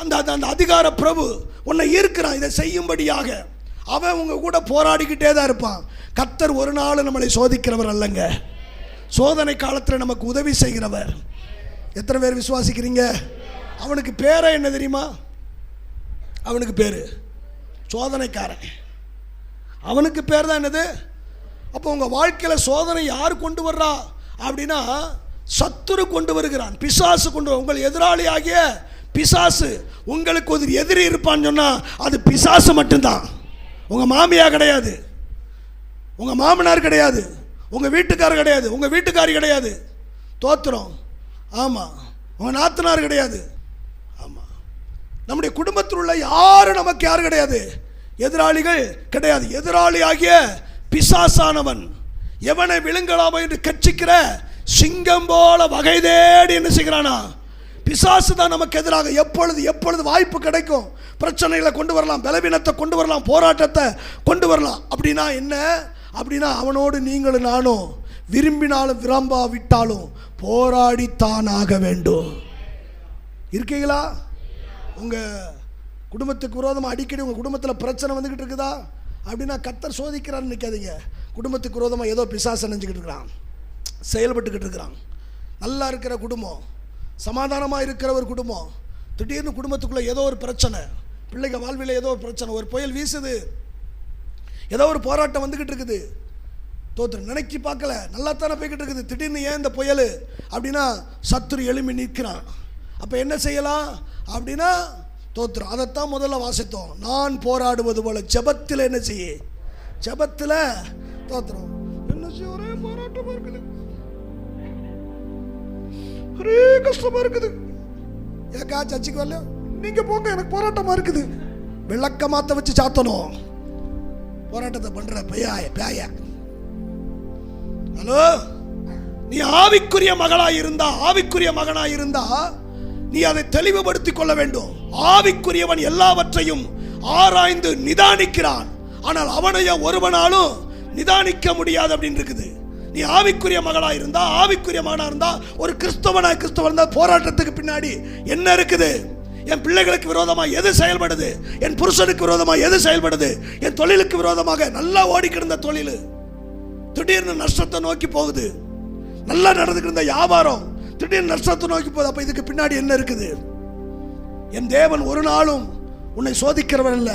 அந்த அந்த அதிகார பிரபு உன்னை ஈர்க்கிறான் இதை செய்யும்படியாக. அவன் உங்க கூட போராடிக்கிட்டே தான் இருப்பான். கர்த்தர் ஒரு நாள் நம்மளை சோதிக்கிறவர் அல்லங்க, சோதனை காலத்தில் நமக்கு உதவி செய்கிறவர். எத்தனை பேர் விசுவாசிக்கிறீங்க? அவனுக்கு பேரை என்ன தெரியுமா? அவனுக்கு பேரு சோதனைக்காரன். அவனுக்கு பேர் தான் என்னது? அப்போ உங்கள் வாழ்க்கையில் சோதனை யார் கொண்டு வர்றா அப்படின்னா, சத்துரு கொண்டு வருகிறான், பிசாசு கொண்டு. உங்கள் எதிராளி ஆகிய பிசாசு. உங்களுக்கு ஒரு எதிரி இருப்பான்னு சொன்னால் அது பிசாசு மட்டும்தான். உங்கள் மாமியா கிடையாது, உங்கள் மாமனார் கிடையாது, உங்கள் வீட்டுக்காரர் கிடையாது, உங்கள் வீட்டுக்காரி கிடையாது. தோத்துறோம். ஆமாம், உங்கள் நாத்தனார் கிடையாது. ஆமாம், நம்முடைய குடும்பத்தில் உள்ள யாரும் நமக்கு யாரும் கிடையாது, எதிராளிகள் கிடையாது. எதிராளி ஆகிய பிசாசானவன் எவனை விழுங்கலாமோ என்று கட்சிக்கிற சிங்கம் போல வகை தேடி என்ன செய்கிறானா? பிசாசு தான் நமக்கு எதிராக. எப்பொழுது வாய்ப்பு கிடைக்கும் பிரச்சனைகளை கொண்டு வரலாம், பலவீனத்தை கொண்டு வரலாம், போராட்டத்தை கொண்டு வரலாம். அப்படின்னா என்ன? அப்படின்னா அவனோடு நீங்களும் நானும் விரும்பினாலும் விரும்பாவிட்டாலும் போராடித்தான் ஆக வேண்டும். இருக்கீங்களா? உங்கள் குடும்பத்துக்கு விரோதமாக அடிக்கடி உங்கள் குடும்பத்தில் பிரச்சனை வந்துக்கிட்டு இருக்குதா அப்படின்னா கர்த்தர் சோதிக்கிறான்னு நினைக்காதீங்க. குடும்பத்துக்கு விரோதமாக ஏதோ பிசாசு நினைஞ்சிக்கிட்டு இருக்கிறான், செயல்பட்டுக்கிட்டு இருக்கிறான். நல்லா இருக்கிற குடும்பம், சமாதானமாக இருக்கிற ஒரு குடும்பம், திடீர்னு குடும்பத்துக்குள்ளே ஏதோ ஒரு பிரச்சனை, பிள்ளைங்க வாழ்வில் ஏதோ ஒரு பிரச்சனை, ஒரு புயல் வீசுது, ஏதோ ஒரு போராட்டம் வந்துக்கிட்டு இருக்குது. தோத்திரம் நினைக்கி பார்க்கல, நல்லா தானே போய்கிட்டு இருக்குது. திடீர்னு ஏன் இந்த புயல் அப்படின்னா சத்துரு எழும்பி நிற்கிறான். அப்போ என்ன செய்யலாம் அப்படின்னா தோத்திரம் அதைத்தான் முதல்ல வாசித்தோம். நான் போராடுவது போல ஜெபத்தில் என்ன செய்ய, ஜெபத்தில் தோத்திரம் என்ன செய்ய, ஒரே போராட்டமாக இருக்குது, ஒரே கஷ்டமாக இருக்குது. ஏக்கா சர்ச்சுக்கு வரல, நீங்கள் போங்க, எனக்கு போராட்டமாக இருக்குது. விளக்க மாற்ற வச்சு சாத்தணும். போராட்டத்தை பண்ணுற பேய. ஹலோ, நீ ஆவிக்குரிய மகளாய் இருந்தா, ஆவிக்குரிய மகனாய் இருந்தா நீ அதை தெளிவுபடுத்திக் கொள்ள வேண்டும். ஆவிக்குரியவன் எல்லாவற்றையும் ஆராய்ந்து நிதானிக்கிறான், ஆனால் அவனைய ஒருவனாலும் நிதானிக்க முடியாது அப்படின்னு இருக்குது. நீ ஆவிக்குரிய மகளாய் இருந்தா, ஆவிக்குரிய மகனா இருந்தா, ஒரு கிறிஸ்தவன் இருந்தா போராட்டத்துக்கு பின்னாடி என்ன இருக்குது? என் பிள்ளைகளுக்கு விரோதமாக எது செயல்படுது, என் புருஷனுக்கு விரோதமாக எது செயல்படுது, என் தொழிலுக்கு விரோதமாக நல்லா ஓடிக்கிருந்த தொழில் திடீர்னு நஷ்டத்தை நோக்கி போகுது, நல்லா நடந்துக்கிட்டு இருந்த வியாபாரம் திடீர்னு நஷ்டத்தை நோக்கி போகுது. அப்ப இதுக்கு பின்னாடி என்ன இருக்குது? என் தேவன் ஒரு நாளும் உன்னை சோதிக்கிறவன் அல்ல.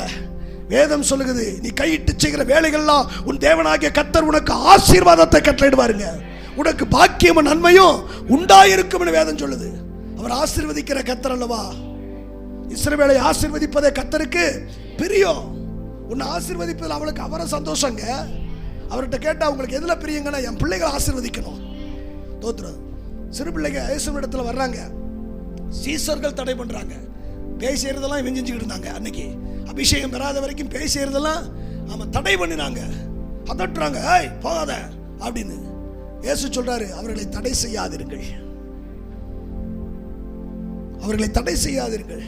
வேதம் சொல்லுகிறது, நீ கையிட்டு செய்கிற வேலைகள்லாம் உன் தேவனாகிய கர்த்தர் உனக்கு ஆசீர்வாதத்தை கட்டளையிடுவாருங்க, உனக்கு பாக்கியமும் நன்மையும் உண்டாயிருக்கும் வேதம் சொல்லுது. அவர் ஆசீர்வதிக்கிற கர்த்தர் அல்லவா? இஸ்ரவேலை ஆசீர்வதிப்பதே கர்த்தருக்கு பிரியம். உன்னை ஆசீர்வதிப்பதில் அவளுக்கு அவரை சந்தோஷங்க. அவர்கிட்ட கேட்டா உங்களுக்கு எதுல பிரியங்கன்னா, என் பிள்ளைகளை ஆசீர்வதிக்கணும். தோத்திரம் சிறு பிள்ளைங்க இயேசுவிடத்துல வர்றாங்க, சீசர்கள் தடை பண்றாங்க. பேய் செய்யறதெல்லாம் இவன் செஞ்சுக்கிட்டு இருந்தாங்க. அன்னைக்கு அபிஷேகம் பெறாத வரைக்கும் பேய் செய்யறதெல்லாம் அவன் தடை பண்ணினாங்க, அதட்டுறாங்க, ஏய் போகாத அப்படின்னு. இயேசு சொல்றாரு, அவர்களை தடை செய்யாதிருங்கள், அவர்களை தடை செய்யாதீர்கள்.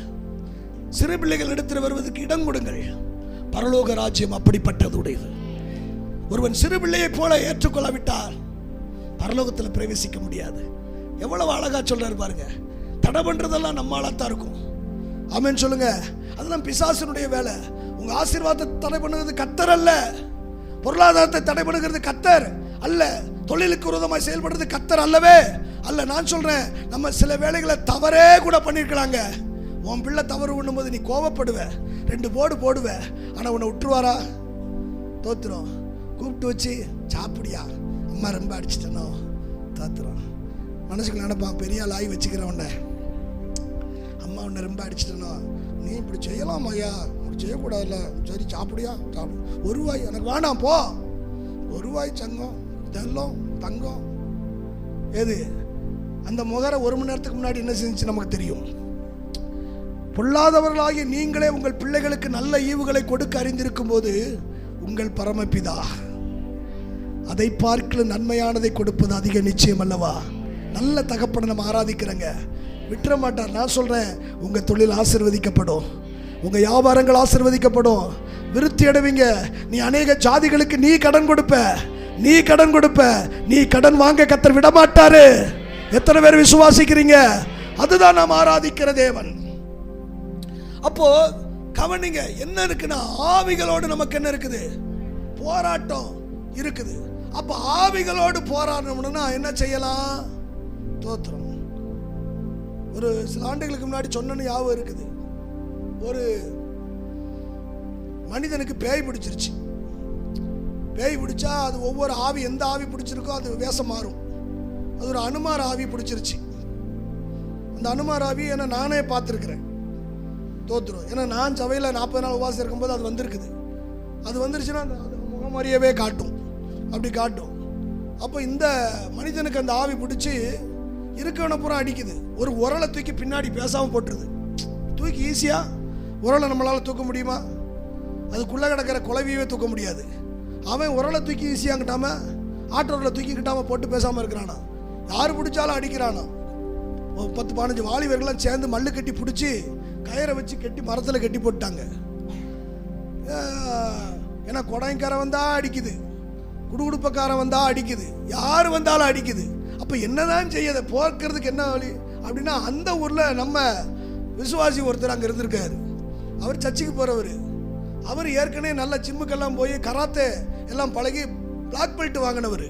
சிறு பிள்ளைகள் எடுத்து வருவதற்கு இடம் கொடுங்கள். பரலோக ராஜ்யம் அப்படிப்பட்டதுடையது. ஒருவன் சிறு பிள்ளையை போல ஏற்றுக்கொள்ளாவிட்டால் பரலோகத்தில் பிரவேசிக்க முடியாது. எவ்வளவு அழகா சொல்றாரு பாருங்க. தடை பண்றதெல்லாம் நம்மளாத்தான் இருக்கும். ஆமென் சொல்லுங்க. அதெல்லாம் பிசாசனுடைய வேலை. உங்க ஆசீர்வாதத்தை தடை பண்ணுறது கர்த்தர் அல்ல, பொருளாதாரத்தை தடை பண்ணுகிறது கர்த்தர் அல்ல, தொழிலுக்கு விரோதமாக செயல்படுறது கர்த்தர் அல்லவே அல்ல. நான் சொல்றேன், நம்ம சில வேலைகளை தவறே கூட பண்ணிருக்கலாங்க. உன் பிள்ளை தவறு பண்ணும்போது நீ கோவப்படுவ, 2 போடு போடுவ, ஆனா உன்னை விட்டுருவாரா? தோத்துரும். கூப்பிட்டு வச்சு சாப்பிடியா, அம்மா ரொம்ப அடிச்சிட்டனோ, தோத்துரும். மனசுக்கு நினைப்பான், பெரிய ஆள் ஆகி வச்சுக்கிறவன, அம்மா உன்னை ரொம்ப அடிச்சிட்டனோ, நீ இப்படி செய்யலாம் ஐயா, இப்படி செய்யக்கூடாதுல்ல, சரி சாப்பிடியா, சாப்பிடு. 1 ரூபாய் எனக்கு வேணாம் போ, 1 ரூபாய் சங்கம் இதெல்லாம் தங்கம். எது அந்த முகரை 1 மணி நேரத்துக்கு முன்னாடி என்ன செஞ்சு நமக்கு தெரியும். பொல்லாதவர்களாகிய நீங்களே உங்கள் பிள்ளைகளுக்கு நல்ல ஈவுகளை கொடுக்க அறிந்திருக்கும் போது உங்கள் பரமபிதா அதை பார்க்கல நன்மையானதை கொடுப்பது அதிக நிச்சயம் அல்லவா? நல்ல தகப்பனை நம்ம ஆராதிக்கிறேங்க, விட்டுற மாட்டார். நான் சொல்றேன், உங்க தொழில் ஆசீர்வதிக்கப்படும், உங்க வியாபாரங்கள் ஆசீர்வதிக்கப்படும், விருத்தி அடைவீங்க. நீ அநேக ஜாதிகளுக்கு நீ கடன் கொடுப்ப, நீ கடன் கொடுப்ப, நீ கடன் வாங்க கர்த்தர் விட மாட்டாரு. எத்தனை பேர் விசுவாசிக்கிறீங்க? அதுதான் நாம் ஆராதிக்கிற தேவன். அப்போ கவனிங்க, என்ன இருக்குன்னா ஆவிகளோடு நமக்கு என்ன இருக்குது? போராட்டம் இருக்குது. அப்ப ஆவிகளோடு போராடணும்னா என்ன செய்யலாம்? தோத்திரம். ஒரு சில ஆண்டுகளுக்கு முன்னாடி சொன்னன்னு ஞாபகம் இருக்குது. ஒரு மனிதனுக்கு பேய் பிடிச்சிருச்சு. பேய் பிடிச்சா அது ஒவ்வொரு ஆவி, எந்த ஆவி பிடிச்சிருக்கோ அது வேஷம் மாறும். அது ஒரு அனுமார் ஆவி பிடிச்சிருச்சு. அந்த அனுமார் ஆவி என்ன நானே பார்த்துருக்கிறேன். தோத்துரும். ஏன்னா நான் சபையில் 40 நாள் உபவாசம் இருக்கும்போது அது வந்திருக்குது. அது வந்துருச்சுன்னா அது முகம் மாதிரியவே காட்டும், அப்படி காட்டும். அப்போ இந்த மனிதனுக்கு அந்த ஆவி பிடிச்சி இருக்கவனை பூரா அடிக்குது. ஒரு உரலை தூக்கி பின்னாடி பேசாமல் போட்டுருது. தூக்கி ஈஸியாக உரலை நம்மளால் தூக்க முடியுமா? அதுக்குள்ளே கிடக்கிற குழவியவே தூக்க முடியாது. அவன் உரலை தூக்கி ஈஸியாக கிட்டாம, ஆட்டோரில் தூக்கி கிட்டாம போட்டு பேசாமல் இருக்கிறானா. யார் பிடிச்சாலும் அடிக்கிறானா. 10-15 வாலிபர்கள்லாம் சேர்ந்து மல்லு கட்டி பிடிச்சி கயிறை வச்சு கட்டி மரத்தில் கட்டி போட்டாங்க. ஏன்னா கொடைக்கார வந்தா அடிக்குது, குடுகுடுப்பக்காரன் வந்தா அடிக்குது, யார் வந்தாலும் அடிக்குது. அப்போ என்னதான் செய்யதை போக்குறதுக்கு என்ன வழி அப்படின்னா, அந்த ஊரில் நம்ம விசுவாசி ஒருத்தர் அங்கே இருந்திருக்காரு. அவர் சர்ச்சுக்கு போகிறவர். அவர் ஏற்கனவே நல்ல ஜிம்முக்கெல்லாம் போய் கராத்தே எல்லாம் பழகி பிளாக் பெல்ட் வாங்கினவர்.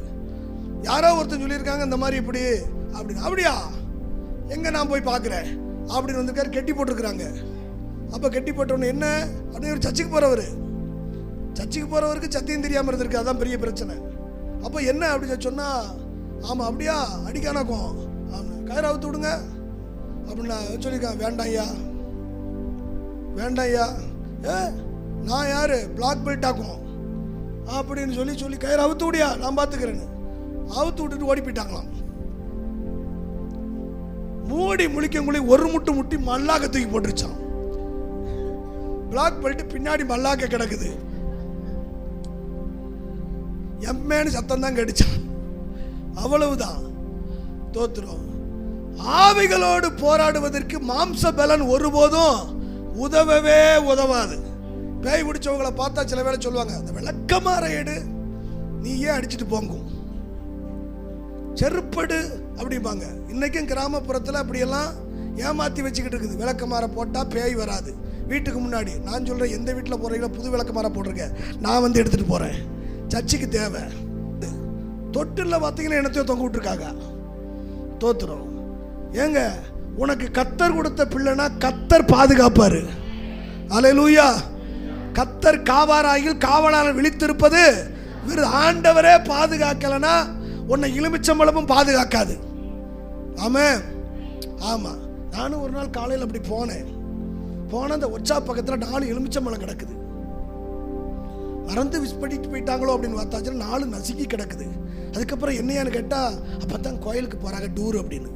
யாரோ ஒருத்தர் சொல்லியிருக்காங்க இந்த மாதிரி இப்படி அப்படின்னு. அப்படியா, எங்கே நான் போய் பார்க்குறேன் அப்படின்னு வந்திருக்காரு. கெட்டி போட்டிருக்கிறாங்க. அப்போ கெட்டி போட்டவொன்னு என்ன அப்படின்னு ஒரு சர்ச்சுக்கு போகிறவருக்கு சத்தியம் தெரியாமல் இருந்திருக்கு. அதான் பெரிய பிரச்சனை. அப்போ என்ன அப்படின்னு சொன்னால், ஆமாம் அப்படியா அடிக்கானாக்கும் கயிறு அவுத்து விடுங்க அப்படின்னா சொல்லியிருக்காங்க. வேண்டாம் ஐயா நான் யார் பிளாக் பெல்ட் ஆக்கும் அப்படின்னு சொல்லி கயிறு அவுத்து விடியா நான் பார்த்துக்கிறேன்னு அவுத்து விட்டுட்டு ஓடி போயிட்டாங்களாம். மூடி முழிக்கங்குள்ளே ஒரு முட்டி மல்லாக்க தூக்கி போட்டுருச்சான். பிளாக் பெல்ட் பின்னாடி மல்லாக்க கிடக்குது. எம்மேன்னு சத்தம் தான் கேட்டுச்சான். அவ்வளவுதான். தோத்துரும். ஆவிகளோடு போராடுவதற்கு மாம்ச பலன் ஒருபோதும் உதவவே உதவாது. பேய் பிடிச்சவங்களை பார்த்தா சில வேளை சொல்லுவாங்க, அந்த விளக்கமாற எடு, நீ ஏன் அடிச்சுட்டு போங்கும், செருப்படு அப்படிம்பாங்க. இன்னைக்கும் கிராமப்புறத்தில் அப்படியெல்லாம் ஏமாற்றி வச்சுக்கிட்டு இருக்குது. விளக்கமாற போட்டால் பேய் வராது. வீட்டுக்கு முன்னாடி நான் சொல்கிறேன், எந்த வீட்டில் போகிறீங்களோ புது விளக்கமாற போட்டிருக்கேன், நான் வந்து எடுத்துகிட்டு போகிறேன். சர்ச்சுக்கு தேவை. தொட்டில் பார்த்தீங்கன்னா என்னத்தையோ தொங்க விட்டுருக்காங்க. தோத்துரும். ஏங்க, உனக்கு கத்தர் கொடுத்த பிள்ளைனா கத்தர் பாதுகாப்பாரு. அல்லேலூயா. கத்தர் காவாராயில் காவலாளர் விழித்திருப்பது ஆண்டவரே பாதுகாக்கலனா உன்னை எலுமிச்சம்பழமும் பாதுகாக்காது. ஆமாம். ஆமாம். நானும் ஒரு நாள் காலையில் அப்படி போனேன். அந்த ஒச்சா பக்கத்தில் 4 எலுமிச்சம்பழம் கிடக்குது. மறந்து விஸ் பண்ணிட்டு போயிட்டாங்களோ அப்படின்னு பார்த்தாச்சுன்னா 4 நசுக்கி கிடக்குது. அதுக்கப்புறம் என்னையான்னு கேட்டால், அப்போ தான் கோயிலுக்கு போகிறாங்க டூர் அப்படின்னு.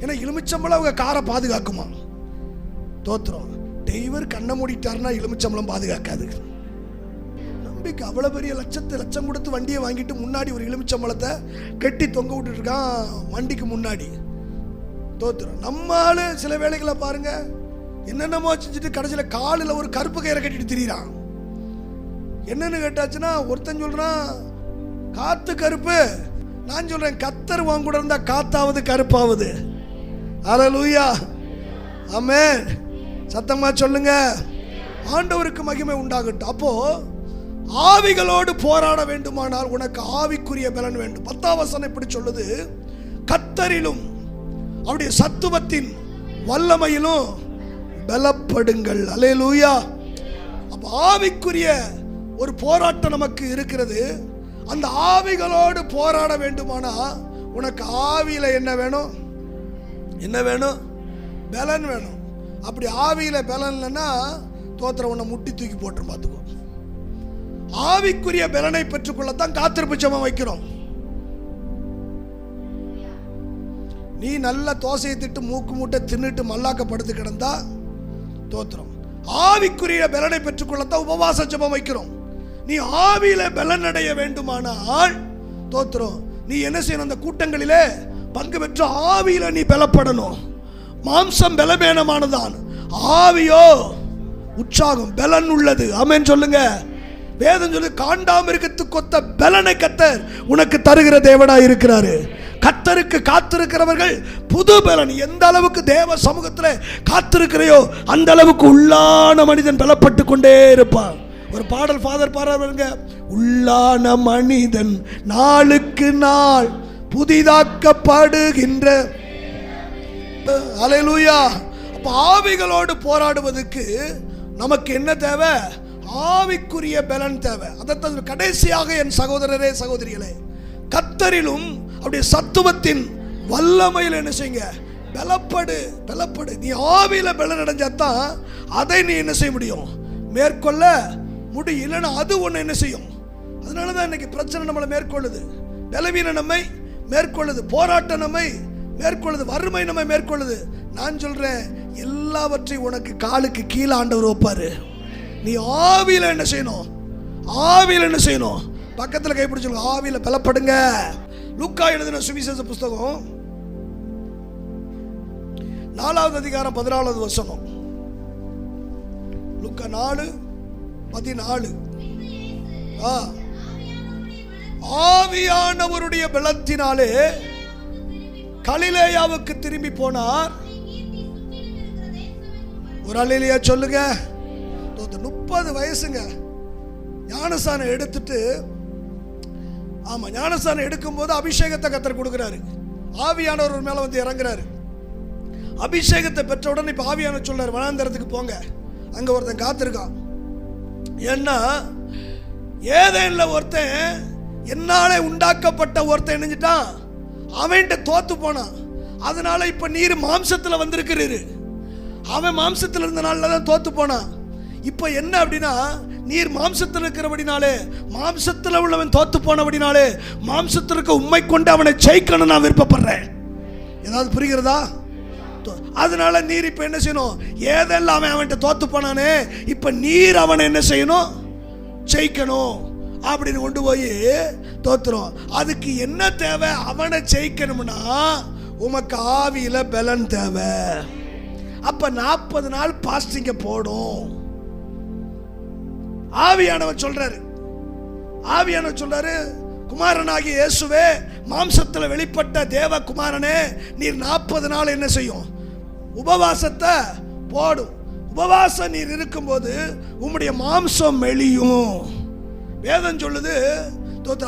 ஏன்னா எலுமிச்சம்பழம் அவங்க காரை பாதுகாக்குமா. தோத்துறோம். டிரைவர் கண்ணை மூடிட்டாருன்னா எலுமிச்சம்பழம் பாதுகாக்காது. நம்பிக்கை அவ்வளோ பெரிய லட்சம் கொடுத்து வண்டியை வாங்கிட்டு முன்னாடி ஒரு எலுமிச்சம்பழத்தை கட்டி தொங்க விட்டுட்டு இருக்கான் வண்டிக்கு முன்னாடி. தோத்துறோம். நம்மளால சில வேலைகளை பாருங்க, என்னென்னமோ செஞ்சுட்டு கடைசியில் காலில் ஒரு கருப்பு கயிறை கட்டிட்டு திரியிறான். என்னன்னு கேட்டாச்சுன்னா, ஒருத்தன் சொல்றான் காத்து கருப்பு, நான் சொல்றேன் கத்தர் வாங்க கூட இருந்தா காத்தாவது கருப்பாவது. அல்லேலூயா. ஆமென். சத்தமா சொல்லுங்க. ஆண்டவருக்கு மகிமை உண்டாகட்டும். அப்போ ஆவிகளோடு போராட வேண்டுமானால் உனக்கு ஆவிக்குரிய பலன் வேண்டும். 10ஆம் வசனம் இப்படி சொல்லுது, கத்தரிலும் அவருடைய சத்துவத்தின் வல்லமையிலும் பலப்படுங்கள். அல்லேலூயா. அப்ப ஆவிக்குரிய ஒரு போராட்டம் நமக்கு இருக்கிறது. அந்த ஆவிகளோடு போராட வேண்டுமானா உனக்கு ஆவியில என்ன வேணும்? பலன் வேணும். அப்படி ஆவியில பலன் இல்லைன்னா தோத்திர உன்னை முட்டி தூக்கி போட்டு பார்த்துக்கோ. ஆவிக்குரிய பலனை பெற்றுக்கொள்ளத்தான் காத்திருப்பு ஜெபம் வைக்கிறோம். நீ நல்ல தோசையை திட்டு மூக்கு மூட்டை தின்னுட்டு மல்லாக்கப்படுத்து கிடந்தா தோத்திரம். ஆவிக்குரிய பலனை பெற்றுக்கொள்ளத்தான் உபவாச ஜெபம் வைக்கிறோம். நீ ஆவியில பலன் அடைய வேண்டுமானால் தோத்திரம், நீ என்ன செய்யணும்? அந்த கூட்டங்களிலே பங்கு பெற்ற ஆவியில நீ பலப்படணும். மாம்சம் பலவீனமானதான், ஆவியோ உற்சாகம் பலன் உள்ளது. ஆமென் சொல்லுங்க. வேதம் சொல்லு, காண்டாமிருகத்துக்கு கொத்த பலனை கத்தர் உனக்கு தருகிற தேவனா இருக்கிறாரு. கத்தருக்கு காத்திருக்கிறவர்கள் புது பலன். எந்த அளவுக்கு தேவ சமூகத்தில் காத்திருக்கிறையோ அந்த அளவுக்கு உள்ளான மனிதன் பலப்பட்டு கொண்டே இருப்பான். ஒரு பாடல் ஃபாதர் பாடுறாங்க, உள்ளான மனிதன் நாளுக்கு நாள் புதிதாக்கப்படுகின்ற. அல்லேலூயா. அப்ப ஆவிகளோடு போராடுவதற்கு நமக்கு என்ன தேவை? ஆவிக்குரிய பலன் தேவை. அதைத்தான் கடைசியாக என் சகோதரரே சகோதரிகளே, கத்தரிலும் அவருடைய சத்துவத்தின் வல்லமையில் என்ன செய்யுங்க? பலப்படு. நீ ஆவியில பலன் அடைஞ்சாதான் அதை நீ என்ன செய்ய முடியும்? மேற்கொள்ள முடியும். இல்லைன்னா அது ஒன்று என்ன செய்யும்? அதனாலதான் இன்னைக்கு பிரச்சனை நம்மளை மேற்கொள்ளுது. பலவீனம் நம்மை மேற்கொள்ளுது, போராட்டம் நம்மை மேற்கொள்ளுது, வறுமை நம்மை மேற்கொள்ளுது. நான் சொல்றேன், எல்லாவற்றையும் உனக்கு காலுக்கு கீழே ஆண்டவர் வைப்பாரு. நீ ஆவியில என்ன செய்யணும்? பக்கத்தில் கைப்பிடிச்சு ஆவியில பலப்படுங்க. லூக்கா எழுதின சுவிசேஷ புஸ்தகம் 4வது அதிகாரம் 14வது வசனம். லூக்கா 4:14. ஆவியானவருடைய பலத்தினாலே கலிலேயாவுக்கு திரும்பி போனார். ஒரு அல்லேலூயா சொல்லுங்க. 30 வயசுங்க. ஞானஸ்நானம் எடுத்துட்டு, ஆமா, ஞானஸ்நானம் எடுக்கும் போது அபிஷேகத்தை கர்த்தர் கொடுக்கிறாரு. ஆவியானவர் மேல வந்து இறங்குறாரு. அபிஷேகத்தை பெற்ற உடனே இப்ப ஆவியானவர் சொல்றாரு, வனாந்தரத்துக்கு போங்க, அங்க ஒருத்தன் காத்திருக்கான். ஏன்னா ஏதேன்ல ஒருத்தன் என்னாலே உண்டாக்கப்பட்ட ஒருத்தன் நினைஞ்சிட்டான், அவன்கிட்ட தோத்து போனான். அதனால இப்ப நீர் மாம்சத்துல வந்திருக்கிறீரு. அவன் மாம்சத்தில் இருந்த நாள்ல தான் தோத்து போனான். இப்ப என்ன அப்படின்னா, நீர் மாம்சத்தில் இருக்கிறபடினாலே, மாம்சத்தில் உள்ளவன் தோத்து போனபடினாலே, மாம்சத்தில் இருக்க உண்மை கொண்டு அவனை ஜெயிக்கணும் நான் விருப்பப்படுறேன். ஏதாவது புரிகிறதா? அதனால நீர் இப்ப என்ன செய்யணும், ஏதெல்லாம் அவன் அவன்கிட்ட தோத்து போனானே, இப்ப நீர் அவனை என்ன செய்யணும், ஜெயிக்கணும் அப்படின்னு கொண்டு போய் தோத்துறோம். அதுக்கு என்ன தேவை? அவனை ஜெயிக்கணும்னா உமக்கு ஆவியில பலன் தேவை. அப்ப 40 நாள் பாஸ்டிங்க போடும். ஆவியானவர் சொல்றாரு, குமாரனாகிய இயேசுவே, மாம்சத்தில் வெளிப்பட்ட தேவ குமாரனே, நீர் 40 நாள் என்ன செய்யும், உபவாசத்தை போடும். உபவாசம் நீர் இருக்கும்போது உம்முடைய மாம்சம் மெலியும். வேதம் சொல்லுது,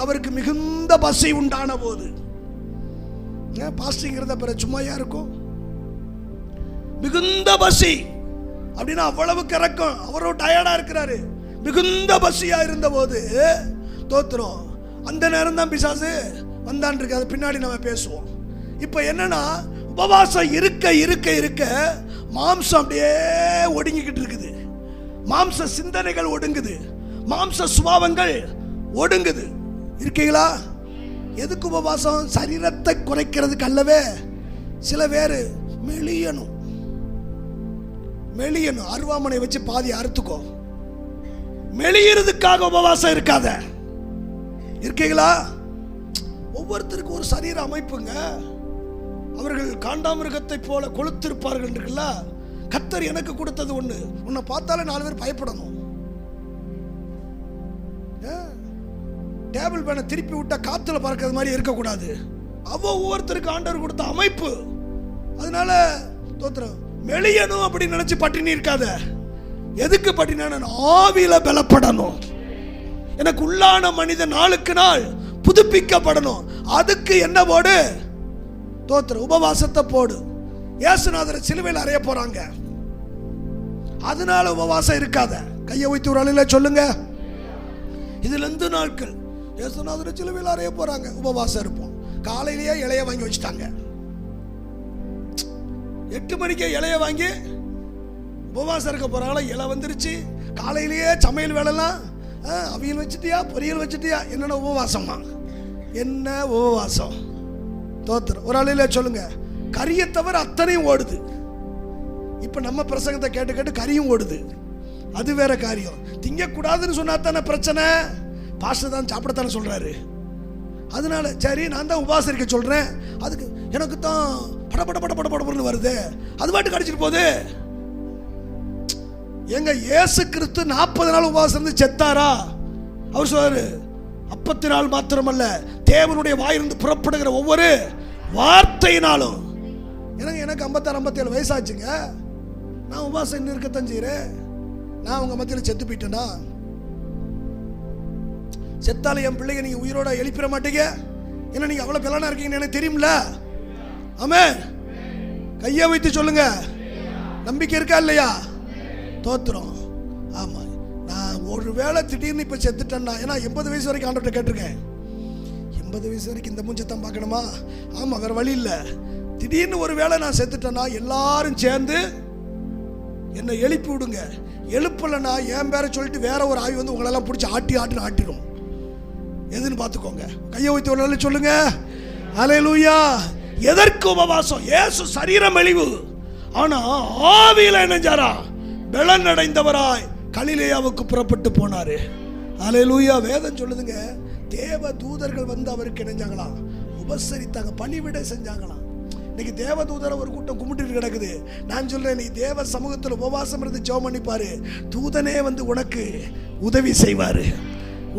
அவருக்கு மிகுந்த பசி உண்டான போது. பாஸ்டிங்கிறத பிற சும்மாயா இருக்கும்? மிகுந்த பசி அப்படின்னா அவ்வளவு கறக்கம். அவரும் டயர்டா இருக்கிறாரு. மிகுந்த பசியா இருந்த போது தோத்துறோம். அந்த நேரம் தான் பிசாசு வந்தான் இருக்கு. அது பின்னாடி நம்ம பேசுவோம். இப்ப என்னன்னா, உபவாசம் இருக்க இருக்க இருக்க மாம்சம் அப்படியே ஒடுங்கிக்கிட்டு இருக்குது. மாம்ச சிந்தனைகள் ஒடுங்குது, மாம்ச சுபாவங்கள் ஒடுங்குது. இருக்கீங்களா? எதுக்கு உபவாசம்? சரீரத்தை குறைக்கிறதுக்கு அல்லவே. சில பேர் மெலியணும், அருவாமனை வச்சு பாதி அறுத்துக்கோ. மெலியறதுக்காக உபவாசம் இருக்காத. இருக்கீங்களா? ஒவ்வொருத்தருக்கும் ஒரு சரீர அமைப்புங்க. அவர்கள் காண்டாமிருகத்தை போல கொளுத்திருப்பார்கள் இருக்குல்ல. கர்த்தர் எனக்கு கொடுத்தது ஒண்ணு. உன்னை பார்த்தாலே 4 பேர் பயப்படணும். டேபிள் பேனை திருப்பி விட்டா காத்துல பறக்கிறது மாதிரி இருக்கக்கூடாது. ஒவ்வொருத்தருக்கு ஆண்டவர் கொடுத்த அமைப்பு. அதனால தோத்திரம் மெலியணும் அப்படின்னு நினைச்சு பட்டினி இருக்காத. எதுக்கு பட்டினி? ஆவியில பலப்படணும். எனக்கு உள்ளான மனிதன் நாளுக்கு நாள் புதுப்பிக்கப்படணும். அதுக்கு என்ன போடு? தோத்திர உபவாசத்தை போடு. இயேசுநாதரை சிலுவையில் அறைய போறாங்க. அதனால உபவாசம் இருக்காத. கையை வைத்து ஒரு அலையில சொல்லுங்க. இதுல 2 நாட்கள் இயேசுநாதரை சிலுவையில் அறைய போறாங்க. உபவாசம் இருப்போம். காலையிலேயே இலைய வாங்கி வச்சுட்டாங்க. 8 மணிக்கே இலைய வாங்கி உபவாசம் இருக்க போறாங்களா? இலை வந்துருச்சு. காலையிலேயே சமையல் வேலைலாம் அவியல் வச்சுட்டியா, பொரியல் வச்சுட்டியா, என்னென்ன உபவாசமா? என்ன உபவாசம்? தோத்திரம் ஒரு அலையில சொல்லுங்க. கறியை தவிர அத்தனையும் ஓடுது. இப்ப நம்ம பிரசங்கத்தை கேட்டு கேட்டு கறியும் ஓடுது. அது வேற காரியம். திங்கக்கூடாதுன்னு சொன்னா தானே பிரச்சனை. பாஸ்டர் தான் சாப்பிடத்தானே சொல்றாரு. அதனால சரி, நான் தான் உபவாசம் இருக்க சொல்றேன். அதுக்கு எனக்கு தான் படபடன்னு வருது. அது பாட்டு கடிச்சிட்டு போகுது. எங்க இயேசு கிறிஸ்து 40 நாள் உபவாசம் இருந்து செத்தாரா? அவர் சொல்றாரு, அப்பத்தினால் மாத்திரமல்ல, தேவனுடைய வாயிலிருந்து புறப்படுகிற ஒவ்வொரு வார்த்தையினாலும். எனக்கு 56-57 வயசாச்சுங்க. நான் உபவாசம் இன்னும் இருக்கத்தான் செய்கிறேன். நான் உங்க மத்தியில் செத்து போயிட்டேனா? செத்தால என் பிள்ளைங்க நீங்க உயிரோட எழுப்பிட மாட்டீங்க. ஏன்னா நீங்க அவ்வளவு பலனா இருக்கீங்கன்னு எனக்கு தெரியும்ல. ஆமென். கையை வைத்து சொல்லுங்க. நம்பிக்கை இருக்கா இல்லையா? தோத்துறோம். ஆமா. நான் ஒருவேளை திடீர்னு இப்ப செத்துட்டேன்னா, ஏன்னா 80 வயசு வரைக்கும் ஆண்டவர்கிட்ட கேட்டிருக்கேன். 80 வயசு வரைக்கும் இந்த மூஞ்சத்தான் பார்க்கணுமா? ஆமா, வேற வழி இல்லை. திடீர்னு ஒரு வேளை நான் செத்துட்டேன்னா எல்லாரும் சேர்ந்து என்னை எழுப்பி விடுங்க. எழுப்பலன்னா என் பேரை சொல்லிட்டு வேற ஒரு ஆவி வந்து உங்களெல்லாம் பிடிச்சி ஆட்டுன்னு ஆட்டிடும். எதுன்னு பார்த்துக்கோங்க. கையை வைத்து ஒரு நாள் சொல்லுங்க. அல்லேலூயா. எதற்கு உபவாசம்? இயேசு சரீர மெலிவு, ஆனா ஆவியில என்னஞ்சாரா? பலன் அடைந்தவராய் கலிலேயாவுக்கு புறப்பட்டு போனாரு. அல்லேலூயா. வேதம் சொல்லுதுங்க, தேவ தூதர்கள் வந்து அவருக்கு இணைஞ்சாங்களாம், உபசரித்தாங்க, பணிவிடை செஞ்சாங்களாம். இன்னைக்கு தேவ தூதரை ஒரு கூட்டம் கும்பிட்டு கிடக்குது. நான் சொல்றேன், நீ தேவ சமூகத்தில் உபவாசம் இருந்து ஜெபம் பண்ணிப்பாரு, தூதனே வந்து உனக்கு உதவி செய்வாரு.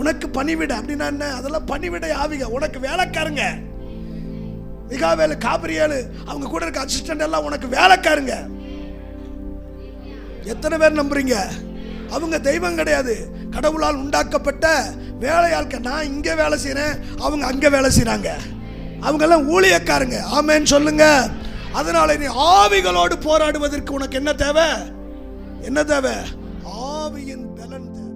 உனக்கு பணிவிடை அப்படின்னா என்ன? அதெல்லாம் பணிவிடை ஆவிக. உனக்கு வேலைக்காரங்க, மிகாவேலு, காபிரியேலு, அவங்க கூட இருக்க அசிஸ்டன்ட் எல்லாம் உனக்கு வேலைக்காரங்க. எத்தனை பேர் நம்புறீங்க? அவங்க தெய்வம் கிடையாது, கடவுளால் உண்டாக்கப்பட்ட வேலையாட்கள். நான் இங்கே வேலை செய்கிறேன், அவங்க அங்கே வேலை செய்கிறாங்க. அவங்கெல்லாம் ஊழியக்காரங்க. ஆமேன்னு சொல்லுங்க. அதனால நீ ஆவிகளோடு போராடுவதற்கு உனக்கு என்ன தேவை? என்ன தேவை? ஆவியின் பலன் தேவை.